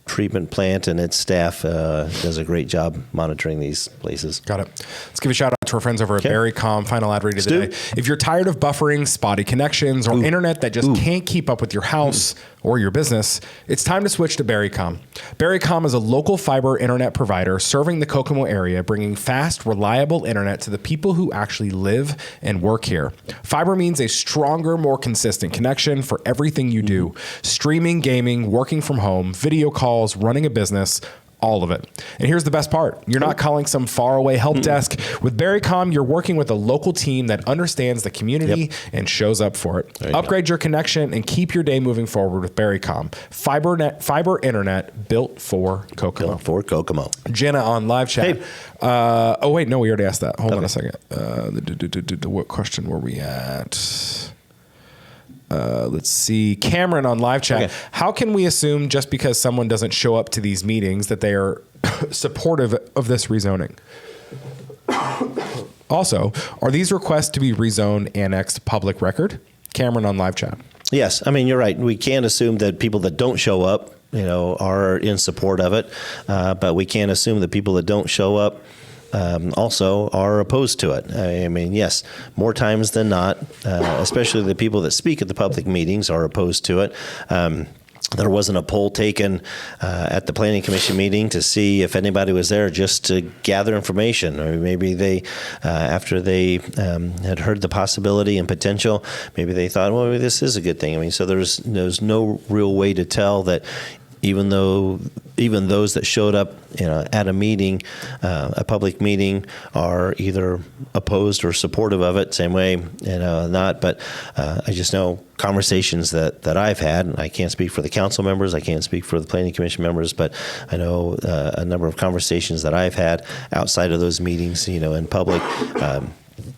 treatment plant and its staff does a great job monitoring these places. Got it. Let's give a shout out to our friends over at Berrycom. Final ad read of the day. If you're tired of buffering, spotty connections, or internet that just can't keep up with your house or your business, it's time to switch to Berrycom. Berrycom is a local fiber internet provider serving the Kokomo area, bringing fast, reliable internet to the people who actually live and work here. Fiber means a stronger, more consistent connection for everything you do. Streaming, gaming, working from home, video calls, running a business, all of it. And here's the best part. You're not calling some faraway help desk. With Berrycom, you're working with a local team that understands the community and shows up for it. Upgrade your connection and keep your day moving forward with Berrycom. Fiber internet built for Kokomo. Built for Kokomo. Jenna on live chat. Hey. Oh, wait, no, we already asked that. Hold on a second. What question were we at? Let's see. Cameron on live chat. Okay. How can we assume just because someone doesn't show up to these meetings that they are supportive of this rezoning? Also, are these requests to be rezoned annexed public record? Cameron on live chat. Yes. You're right. We can't assume that people that don't show up, are in support of it. But we can't assume that people that don't show up also are opposed to it. Yes, more times than not, especially the people that speak at the public meetings are opposed to it. There wasn't a poll taken at the Planning Commission meeting to see if anybody was there just to gather information, or maybe they, after they had heard the possibility and potential, maybe they thought, well, maybe this is a good thing. So there's no real way to tell that even those that showed up, at a meeting, a public meeting, are either opposed or supportive of it. Same way, not. But I just know conversations that I've had, and I can't speak for the council members, I can't speak for the Planning Commission members, but I know a number of conversations that I've had outside of those meetings, in public.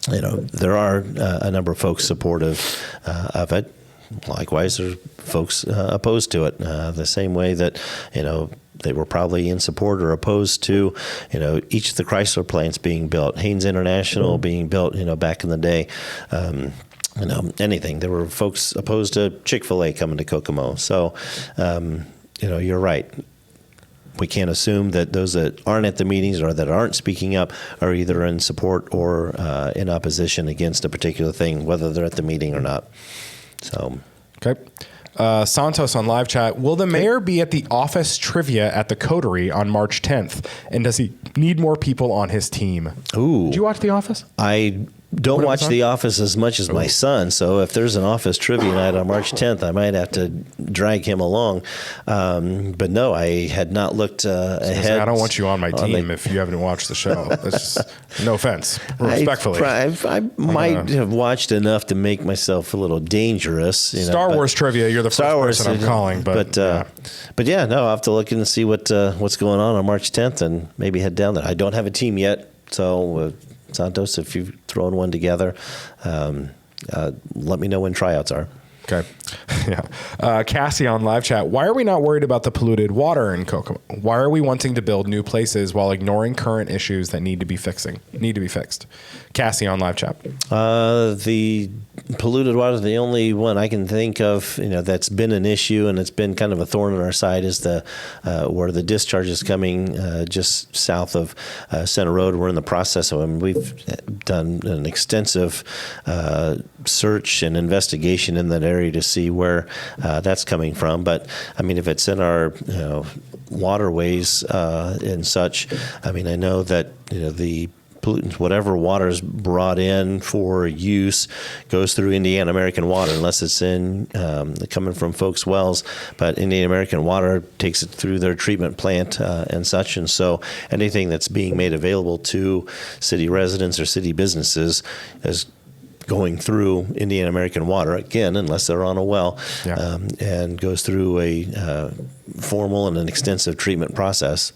There are a number of folks supportive of it. Likewise, there are folks opposed to it, the same way that, they were probably in support or opposed to, each of the Chrysler plants being built, Haynes International being built, back in the day, anything. There were folks opposed to Chick-fil-A coming to Kokomo. So, you're right. We can't assume that those that aren't at the meetings or that aren't speaking up are either in support or in opposition against a particular thing, whether they're at the meeting or not. So, okay. Santos on live chat. Will the mayor be at the office trivia at the Coterie on March 10th? And does he need more people on his team? Ooh. Did you watch The Office? I don't watch The Office as much as my son, so if there's an Office trivia night on March 10th, I might have to drag him along. But no, I had not looked ahead. I don't want you on my team if you haven't watched the show. That's just, no offense, respectfully. I might have watched enough to make myself a little dangerous. Star Wars trivia, you're the first person I'm calling. But yeah, no, I'll have to look in and see what's going on March 10th and maybe head down there. I don't have a team yet, so Santos, if you've thrown one together, let me know when tryouts are. Okay. Yeah. Cassie on live chat. Why are we not worried about the polluted water in Kokomo? Why are we wanting to build new places while ignoring current issues that need to be fixed? Cassie on live chat. The polluted water, the only one I can think of, that's been an issue and it's been kind of a thorn in our side is where the discharge is coming just south of Center Road. We're in the process of them. We've done an extensive search and investigation in that area to see where that's coming from. But I mean, if it's in our waterways and such, I mean, I know that the pollutants, whatever water is brought in for use, goes through Indiana American Water, unless it's coming from folks' wells. But Indiana American Water takes it through their treatment plant and such. And so anything that's being made available to city residents or city businesses is going through Indiana American Water, again, unless they're on a well, and goes through a formal and an extensive treatment process.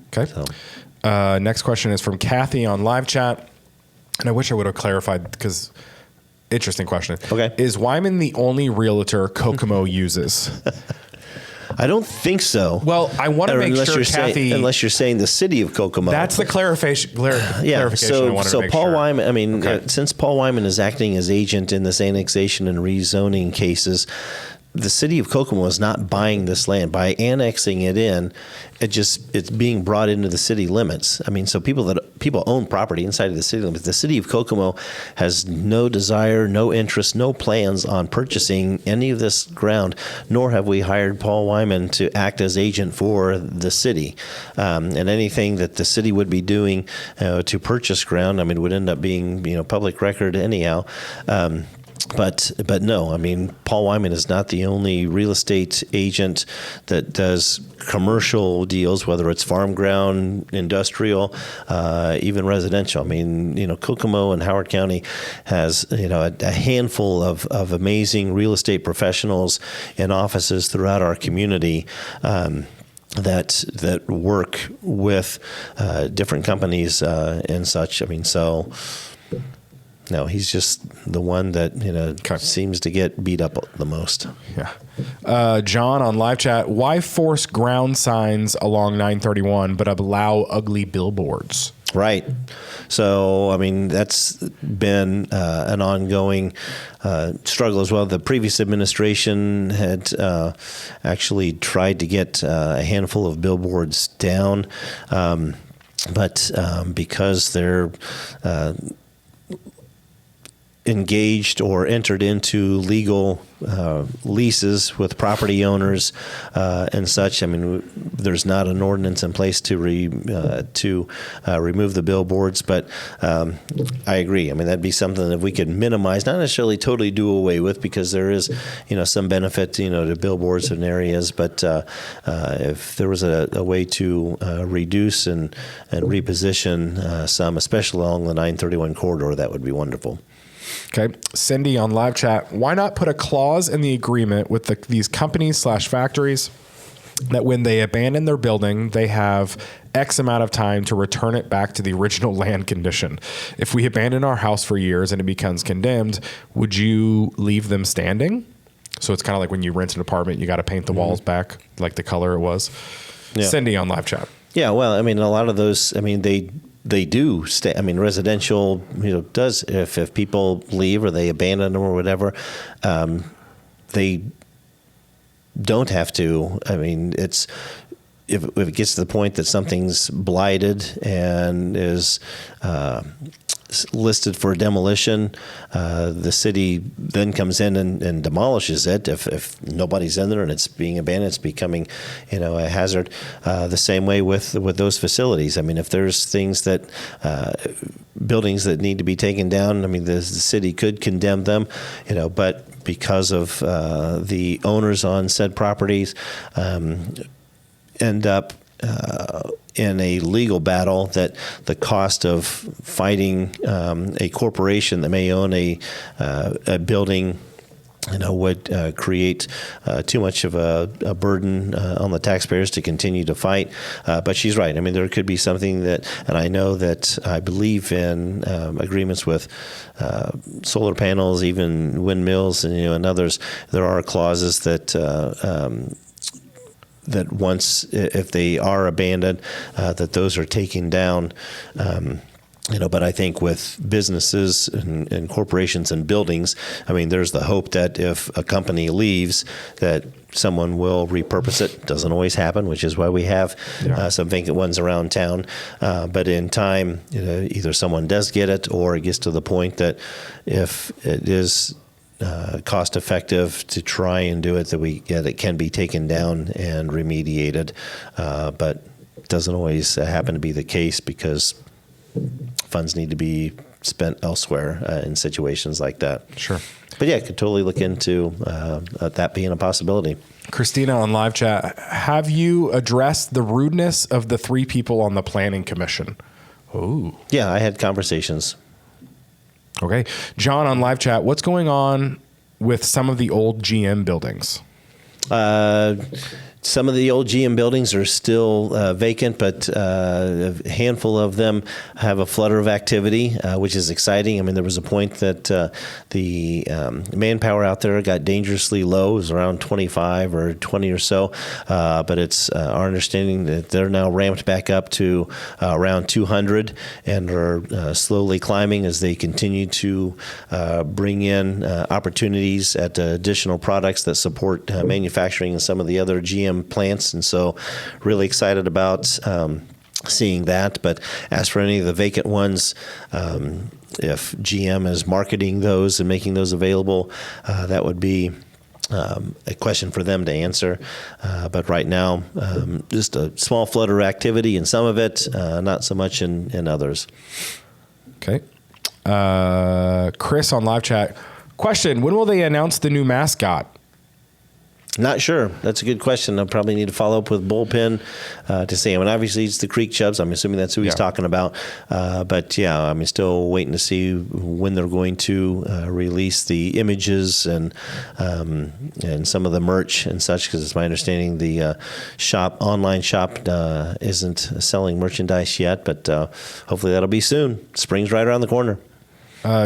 Okay. So. Next question is from Kathy on live chat. And I wish I would have clarified because interesting question. Okay. Is Wyman the only realtor Kokomo uses? I don't think so. Well, I want to make sure, Kathy... unless you're saying the city of Kokomo. That's the clarification I wanted to make Paul sure. Wyman, I mean, since Paul Wyman is acting as agent in this annexation and rezoning cases, the city of Kokomo is not buying this land. By annexing it in, it's being brought into the city limits. I mean, so people own property inside of the city limits. The city of Kokomo has no desire, no interest, no plans on purchasing any of this ground, nor have we hired Paul Wyman to act as agent for the city. And anything that the city would be doing to purchase ground, I mean, would end up being public record anyhow. But no, I mean, Paul Wyman is not the only real estate agent that does commercial deals, whether it's farm ground, industrial, even residential. I mean, Kokomo and Howard County has, a handful of amazing real estate professionals in offices throughout our community. That work with different companies and such. I mean, so... No, he's just the one that seems to get beat up the most. Yeah. John on live chat. Why force ground signs along 931 but allow ugly billboards? Right. So, I mean, that's been an ongoing struggle as well. The previous administration had actually tried to get a handful of billboards down, but because they're engaged or entered into legal leases with property owners and such. I mean, there's not an ordinance in place to remove the billboards, but I agree. I mean, that'd be something that we could minimize, not necessarily totally do away with, because there is, some benefit, to billboards in areas. But if there was a way to reduce and reposition some, especially along the 931 corridor, that would be wonderful. Okay. Cindy on live chat. Why not put a clause in the agreement with these companies/factories that when they abandon their building, they have X amount of time to return it back to the original land condition? If we abandon our house for years and it becomes condemned, would you leave them standing? So it's kind of like when you rent an apartment, you got to paint the walls back like the color it was. Yeah. Cindy on live chat. Yeah. Well, I mean, a lot of those, I mean, they do stay. I mean, residential, does, if people leave or they abandon them or whatever, they don't have to. I mean, if it gets to the point that something's blighted and is listed for demolition. The city then comes in and demolishes it. If nobody's in there and it's being abandoned, it's becoming, a hazard. The same way with those facilities. I mean, if there's things that buildings that need to be taken down, I mean, the city could condemn them, but because of the owners on said properties end up in a legal battle, that the cost of fighting a corporation that may own a building would create too much of a burden on the taxpayers to continue to fight. But she's right. I mean, there could be something that, and I know that I believe in agreements with solar panels, even windmills, and others. There are clauses that that once, if they are abandoned, that those are taken down. But I think with businesses and corporations and buildings, I mean, there's the hope that if a company leaves, that someone will repurpose it. Doesn't always happen, which is why we have some vacant ones around town. But in time, either someone does get it, or it gets to the point that if it is cost effective to try and do it, that it can be taken down and remediated. But it doesn't always happen to be the case, because funds need to be spent elsewhere in situations like that. Sure. But yeah, I could totally look into that being a possibility. Christina on live chat, have you addressed the rudeness of the 3 people on the planning commission? Oh. Yeah, I had conversations. Okay. John on live chat, what's going on with some of the old GM buildings? Some of the old GM buildings are still vacant, but a handful of them have a flutter of activity, which is exciting. I mean, there was a point that the manpower out there got dangerously low. It was around 25 or 20 or so, but it's our understanding that they're now ramped back up to around 200 and are slowly climbing as they continue to bring in opportunities at additional products that support manufacturing and some of the other GM plants. And so really excited about seeing that. But as for any of the vacant ones, if GM is marketing those and making those available, that would be a question for them to answer. But right now, just a small flutter activity in some of it, not so much in others. Okay. Chris on live chat, question, when will they announce the new mascot? Not sure. That's a good question. I'll probably need to follow up with Bullpen to see. I mean, obviously it's the Creek Chubs. I'm assuming that's who he's talking about. But yeah, I'm still waiting to see when they're going to release the images and some of the merch and such, because it's my understanding the online shop isn't selling merchandise yet, but hopefully that'll be soon. Spring's right around the corner.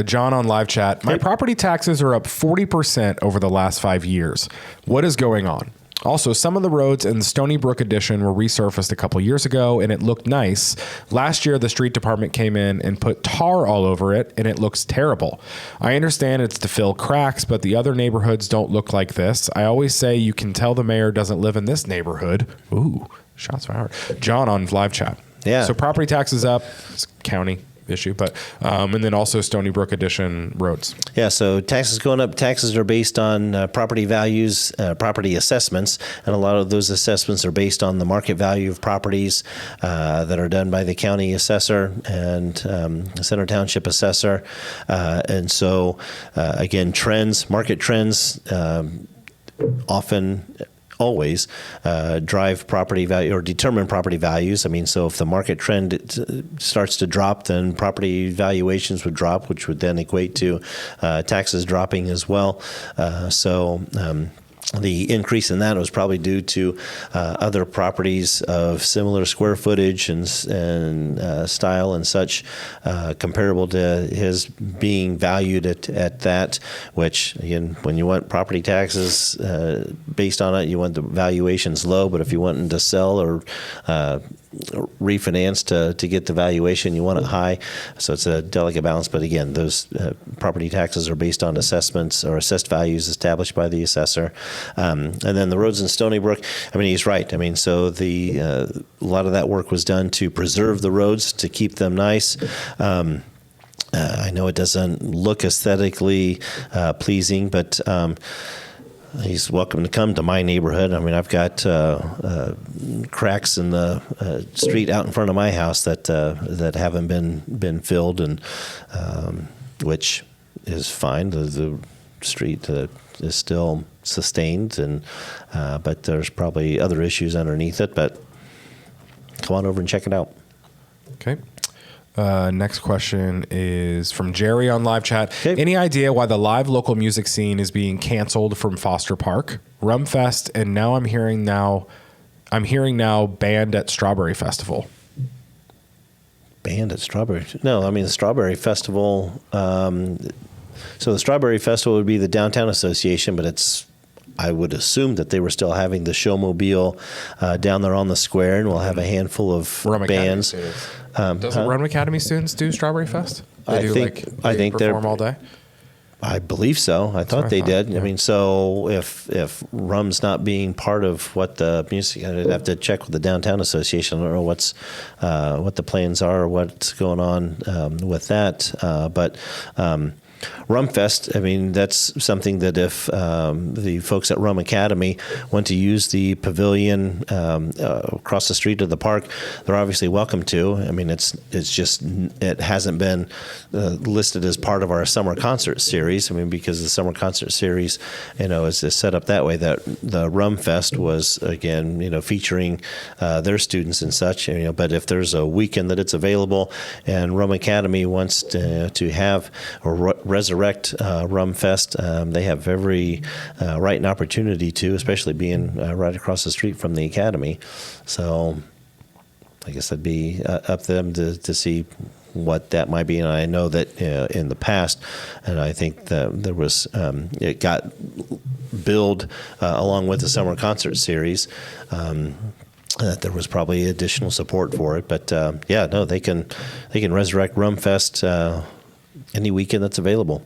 John on live chat, my property taxes are up 40% over the last 5 years. What is going on? Also, some of the roads in the Stony Brook addition were resurfaced a couple years ago, and it looked nice. Last year, the street department came in and put tar all over it, and it looks terrible. I understand it's to fill cracks, but the other neighborhoods don't look like this. I always say you can tell the mayor doesn't live in this neighborhood. Ooh, shots fired. John on live chat. Yeah. So property taxes up, it's county issue, but and then also Stony Brook addition roads. Yeah, so taxes going up. Taxes are based on property values, property assessments, and a lot of those assessments are based on the market value of properties that are done by the county assessor and Center Township assessor. And so, again, market trends often always drive property value or determine property values. I mean, so if the market trend starts to drop, then property valuations would drop, which would then equate to taxes dropping as well. The increase in that was probably due to other properties of similar square footage and style and such, comparable to his being valued at that, which, again, when you want property taxes based on it, you want the valuations low, but if you want them to sell or refinance to get the valuation, you want it high. So it's a delicate balance. But again, those property taxes are based on assessments or assessed values established by the assessor. And then the roads in Stony Brook, I mean, he's right. I mean, so a lot of that work was done to preserve the roads, to keep them nice. I know it doesn't look aesthetically pleasing, but he's welcome to come to my neighborhood. I mean, I've got cracks in the street out in front of my house that haven't been filled, and which is fine. The street is still sustained, and but there's probably other issues underneath it. But come on over and check it out. Okay. Next question is from Jerry on live chat. Okay. Any idea why the live local music scene is being canceled from Foster Park, Rumfest, and now I'm hearing now band at Strawberry Festival? Band at Strawberry? No, I mean the Strawberry Festival. So the Strawberry Festival would be the Downtown Association, but I would assume that they were still having the Showmobile down there on the square, and we'll have a handful of bands. Doesn't Rum Academy students do Strawberry Fest? They I think they perform all day. I believe so. I thought they did. Yeah. I mean, so if Rum's not being part of what the music, I'd have to check with the Downtown Association. I don't know what the plans are, or what's going on with that, but. Rumfest, I mean, that's something that if the folks at Rum Academy want to use the pavilion across the street of the park, they're obviously welcome to. I mean, it hasn't been listed as part of our summer concert series. I mean, because the summer concert series, is set up that way, that the Rumfest was, again, featuring their students and such. But if there's a weekend that it's available and Rum Academy wants to have or resurrect Rumfest, they have every right and opportunity to, especially being right across the street from the Academy. So I guess that'd be up to them to see what that might be. And I know that in the past, and I think that there was, it got billed along with the summer concert series, that there was probably additional support for it. But they can resurrect Rumfest any weekend that's available.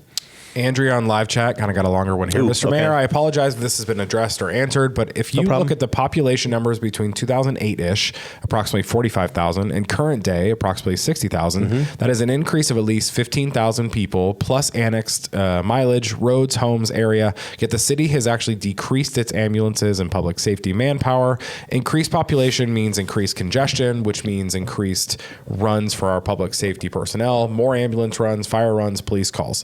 Andrea on live chat kind of got a longer one here. Mr. Mayor, I apologize if this has been addressed or answered, but if you look at the population numbers between 2008-ish, approximately 45,000, and current day, approximately 60,000, that is an increase of at least 15,000 people, plus annexed mileage, roads, homes, area. Yet the city has actually decreased its ambulances and public safety manpower. Increased population means increased congestion, which means increased runs for our public safety personnel, more ambulance runs, fire runs, police calls.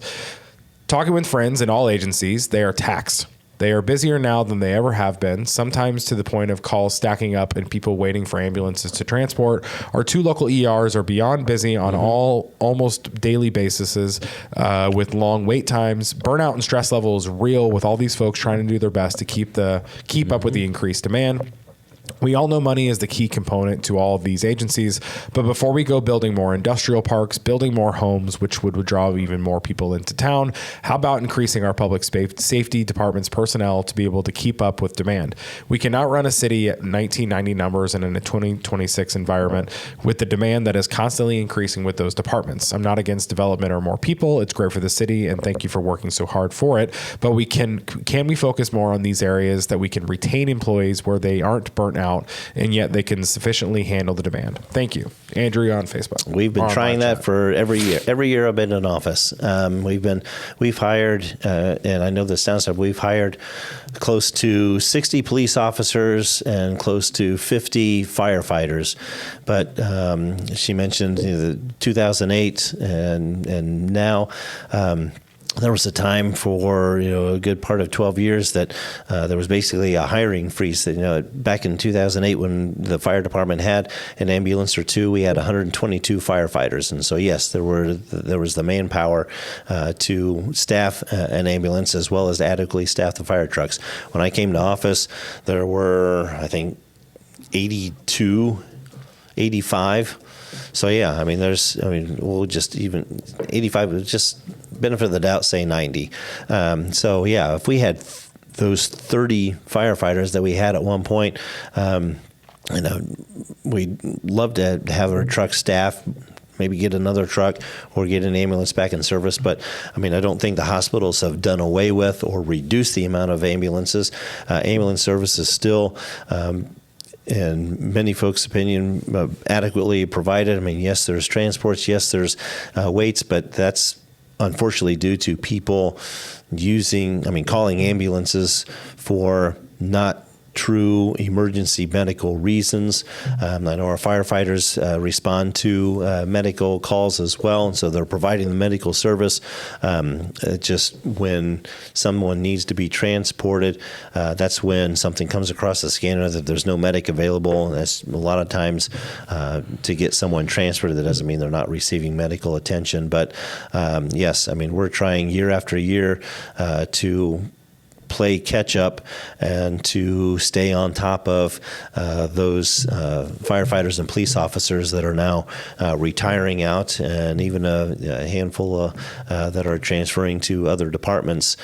Talking with friends in all agencies, they are taxed. They are busier now than they ever have been, sometimes to the point of calls stacking up and people waiting for ambulances to transport. Our two local ERs are beyond busy on almost daily basis with long wait times. Burnout and stress level is real with all these folks trying to do their best to keep up with the increased demand. We all know money is the key component to all of these agencies, but before we go building more industrial parks, building more homes, which would draw even more people into town, how about increasing our public safety department's personnel to be able to keep up with demand? We cannot run a city at 1990 numbers and in a 2026 environment with the demand that is constantly increasing with those departments. I'm not against development or more people. It's great for the city, and thank you for working so hard for it. But can we focus more on these areas that we can retain employees where they aren't burnt out, and yet they can sufficiently handle the demand? Thank you. Andrea on Facebook. We've been trying that for every year. Every year I've been in office. We've hired, and I know this sounds like we've hired close to 60 police officers and close to 50 firefighters. But she mentioned the 2008 and now. There was a time for a good part of 12 years that there was basically a hiring freeze. That back in 2008, when the fire department had an ambulance or two, we had 122 firefighters, and so yes, there was the manpower to staff an ambulance as well as to adequately staff the fire trucks. When I came to office, there were, I think, 82, 85. So yeah, we'll just even 85 was just benefit of the doubt, say 90. So yeah, if we had those 30 firefighters that we had at one point, we'd love to have our truck staff, maybe get another truck or get an ambulance back in service. But I don't think the hospitals have done away with or reduced the amount of ambulances. Ambulance service is still in many folks' opinion, adequately provided. I mean, yes, there's transports, yes, there's waits, but that's unfortunately due to people calling ambulances for not true emergency medical reasons. I know our firefighters respond to medical calls as well, and so they're providing the medical service. Just when someone needs to be transported, that's when something comes across the scanner that there's no medic available. That's a lot of times to get someone transferred. That doesn't mean they're not receiving medical attention, but yes, we're trying year after year to play catch up and to stay on top of those firefighters and police officers that are now retiring out, and even a handful that are transferring to other departments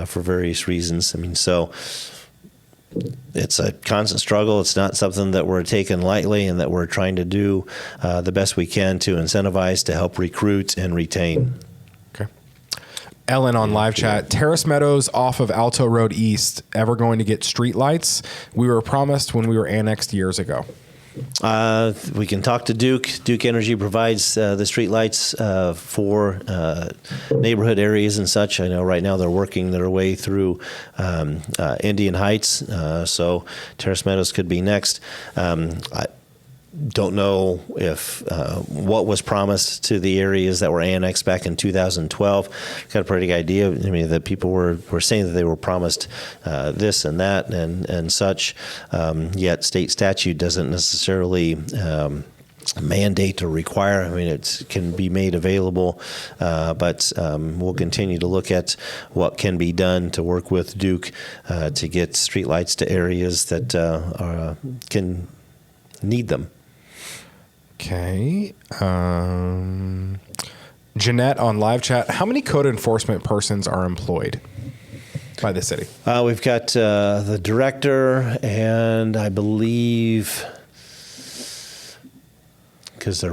for various reasons. So it's a constant struggle. It's not something that we're taking lightly, and that we're trying to do the best we can to incentivize, to help recruit and retain. Ellen on live chat, Terrace Meadows off of Alto Road East, ever going to get street lights? We were promised when we were annexed years ago. We can talk to Duke. Duke Energy provides the street lights for neighborhood areas and such. I know right now they're working their way through Indian Heights, so Terrace Meadows could be next. I don't know if what was promised to the areas that were annexed back in 2012. Got a pretty good idea. That people were saying that they were promised this and that and such. Yet state statute doesn't necessarily mandate or require. It can be made available, but we'll continue to look at what can be done to work with Duke to get streetlights to areas that can need them. Okay. Jeanette on live chat, how many code enforcement persons are employed by the city? We've got the director, and I believe, because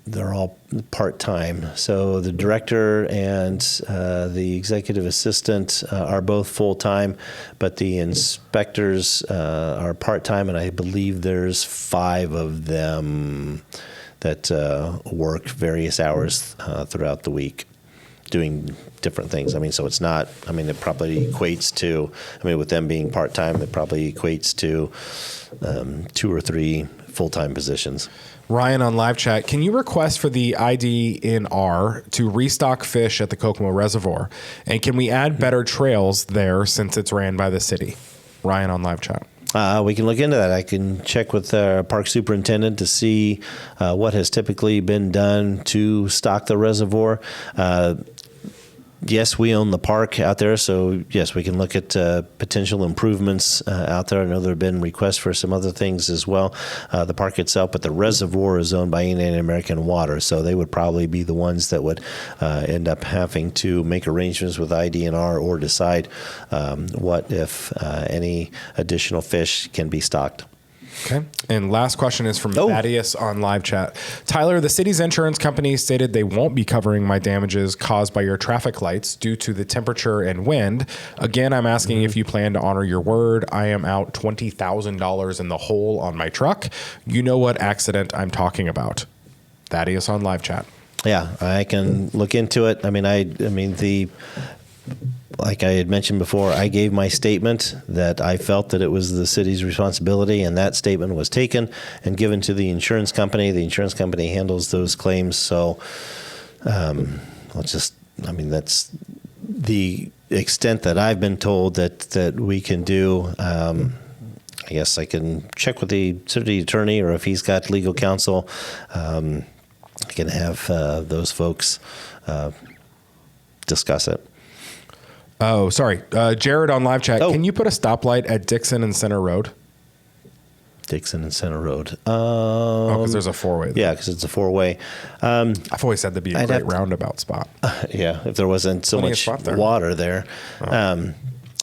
they're all part-time. So the director and the executive assistant are both full-time, but the inspectors are part-time, and I believe there's 5 of them that work various hours throughout the week doing different things. So it's not, it probably equates to, with them being part-time, it probably equates to 2 or 3 full-time positions. Ryan on live chat, can you request for the IDNR to restock fish at the Kokomo Reservoir? And can we add better trails there since it's ran by the city? Ryan on live chat. We can look into that. I can check with our park superintendent to see what has typically been done to stock the reservoir. Yes, we own the park out there, so yes, we can look at potential improvements out there. I know there have been requests for some other things as well. The park itself, but the reservoir is owned by Indian American Water, so they would probably be the ones that would end up having to make arrangements with IDNR or decide what if any additional fish can be stocked. Okay. And last question is from Thaddeus on live chat. Tyler, the city's insurance company stated they won't be covering my damages caused by your traffic lights due to the temperature and wind. Again, I'm asking if you plan to honor your word. I am out $20,000 in the hole on my truck. You know what accident I'm talking about. Thaddeus on live chat. Yeah, I can look into it. Like I had mentioned before, I gave my statement that I felt that it was the city's responsibility, and that statement was taken and given to the insurance company. The insurance company handles those claims. So that's the extent that I've been told that we can do. I guess I can check with the city attorney, or if he's got legal counsel, I can have those folks discuss it. Oh, sorry. Jared on live chat. Can you put a stoplight at Dixon and Center Road? Dixon and Center Road. Because there's a 4-way. Yeah, because it's a 4-way. I've always said that'd be a great roundabout spot. Yeah, if there wasn't so much water there.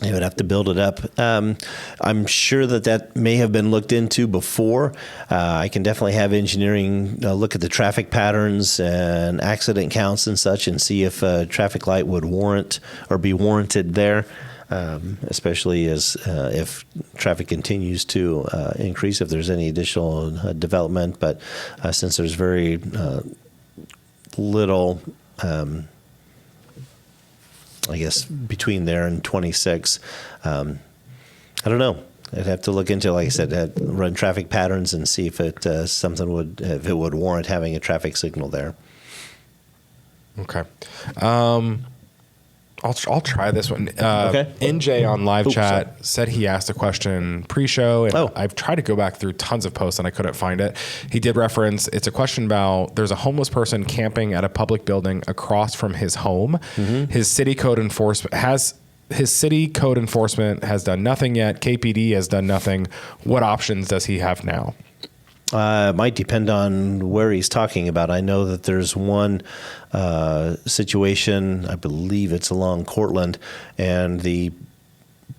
They would have to build it up. I'm sure that may have been looked into before. I can definitely have engineering look at the traffic patterns and accident counts and such, and see if a traffic light would warrant or be warranted there. especially as if traffic continues to increase, if there's any additional development. But since there's very little, I guess, between there and 26, I don't know. I'd have to look into, like I said, run traffic patterns and see if it if it would warrant having a traffic signal there. Okay. I'll try this one. Okay. NJ on live chat said he asked a question pre-show, and I've tried to go back through tons of posts and I couldn't find it. He did reference, it's a question about there's a homeless person camping at a public building across from his home. Mm-hmm. His city code enforcement has done nothing yet. KPD has done nothing. What options does he have now? It might depend on where he's talking about. I know that there's one situation, I believe it's along Cortland, and the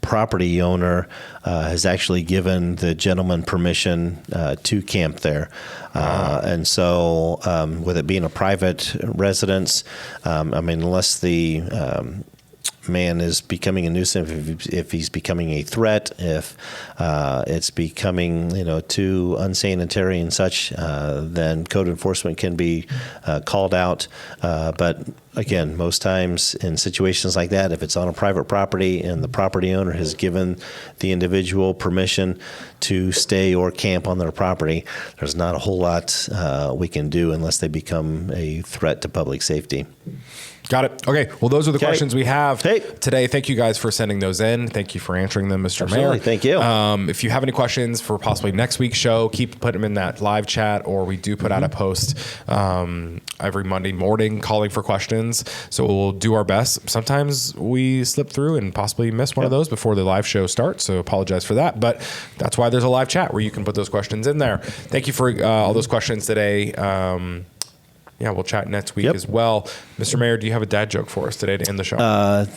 property owner has actually given the gentleman permission to camp there. And so with it being a private residence, unless the man is becoming a nuisance, if he's becoming a threat, if it's becoming too unsanitary and such, then code enforcement can be called out. But again, most times in situations like that, if it's on a private property and the property owner has given the individual permission to stay or camp on their property, there's not a whole lot we can do unless they become a threat to public safety. Got it. Okay. Well, those are the questions we have today. Thank you guys for sending those in. Thank you for answering them, Mr. Mayor. Thank you. If you have any questions for possibly next week's show, keep putting them in that live chat, or we do put out a post every Monday morning calling for questions. So we'll do our best. Sometimes we slip through and possibly miss one of those before the live show starts. So apologize for that. But that's why there's a live chat where you can put those questions in there. Thank you for all those questions today. We'll chat next week as well. Mr. Mayor, do you have a dad joke for us today to end the show?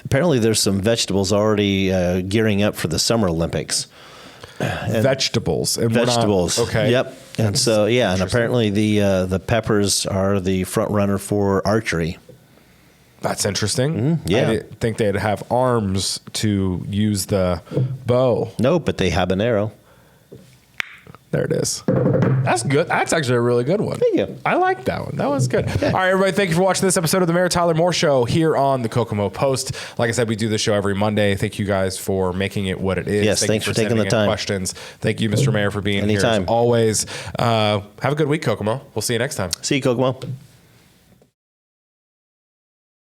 Apparently there's some vegetables already gearing up for the Summer Olympics. Vegetables. Okay. Yep. And so, and apparently the peppers are the front runner for archery. That's interesting. Mm-hmm. Yeah. I didn't think they'd have arms to use the bow. No, but they have an arrow. There it is. That's good. That's actually a really good one. Thank you. I like that one. That was good. Okay. All right, everybody. Thank you for watching this episode of the Mayor Tyler Moore Show here on the Kokomo Post. Like I said, we do the show every Monday. Thank you guys for making it what it is. Yes, thanks for taking the time. Questions. Thank you, Mr. Mayor, for being here as always. Have a good week, Kokomo. We'll see you next time. See you, Kokomo.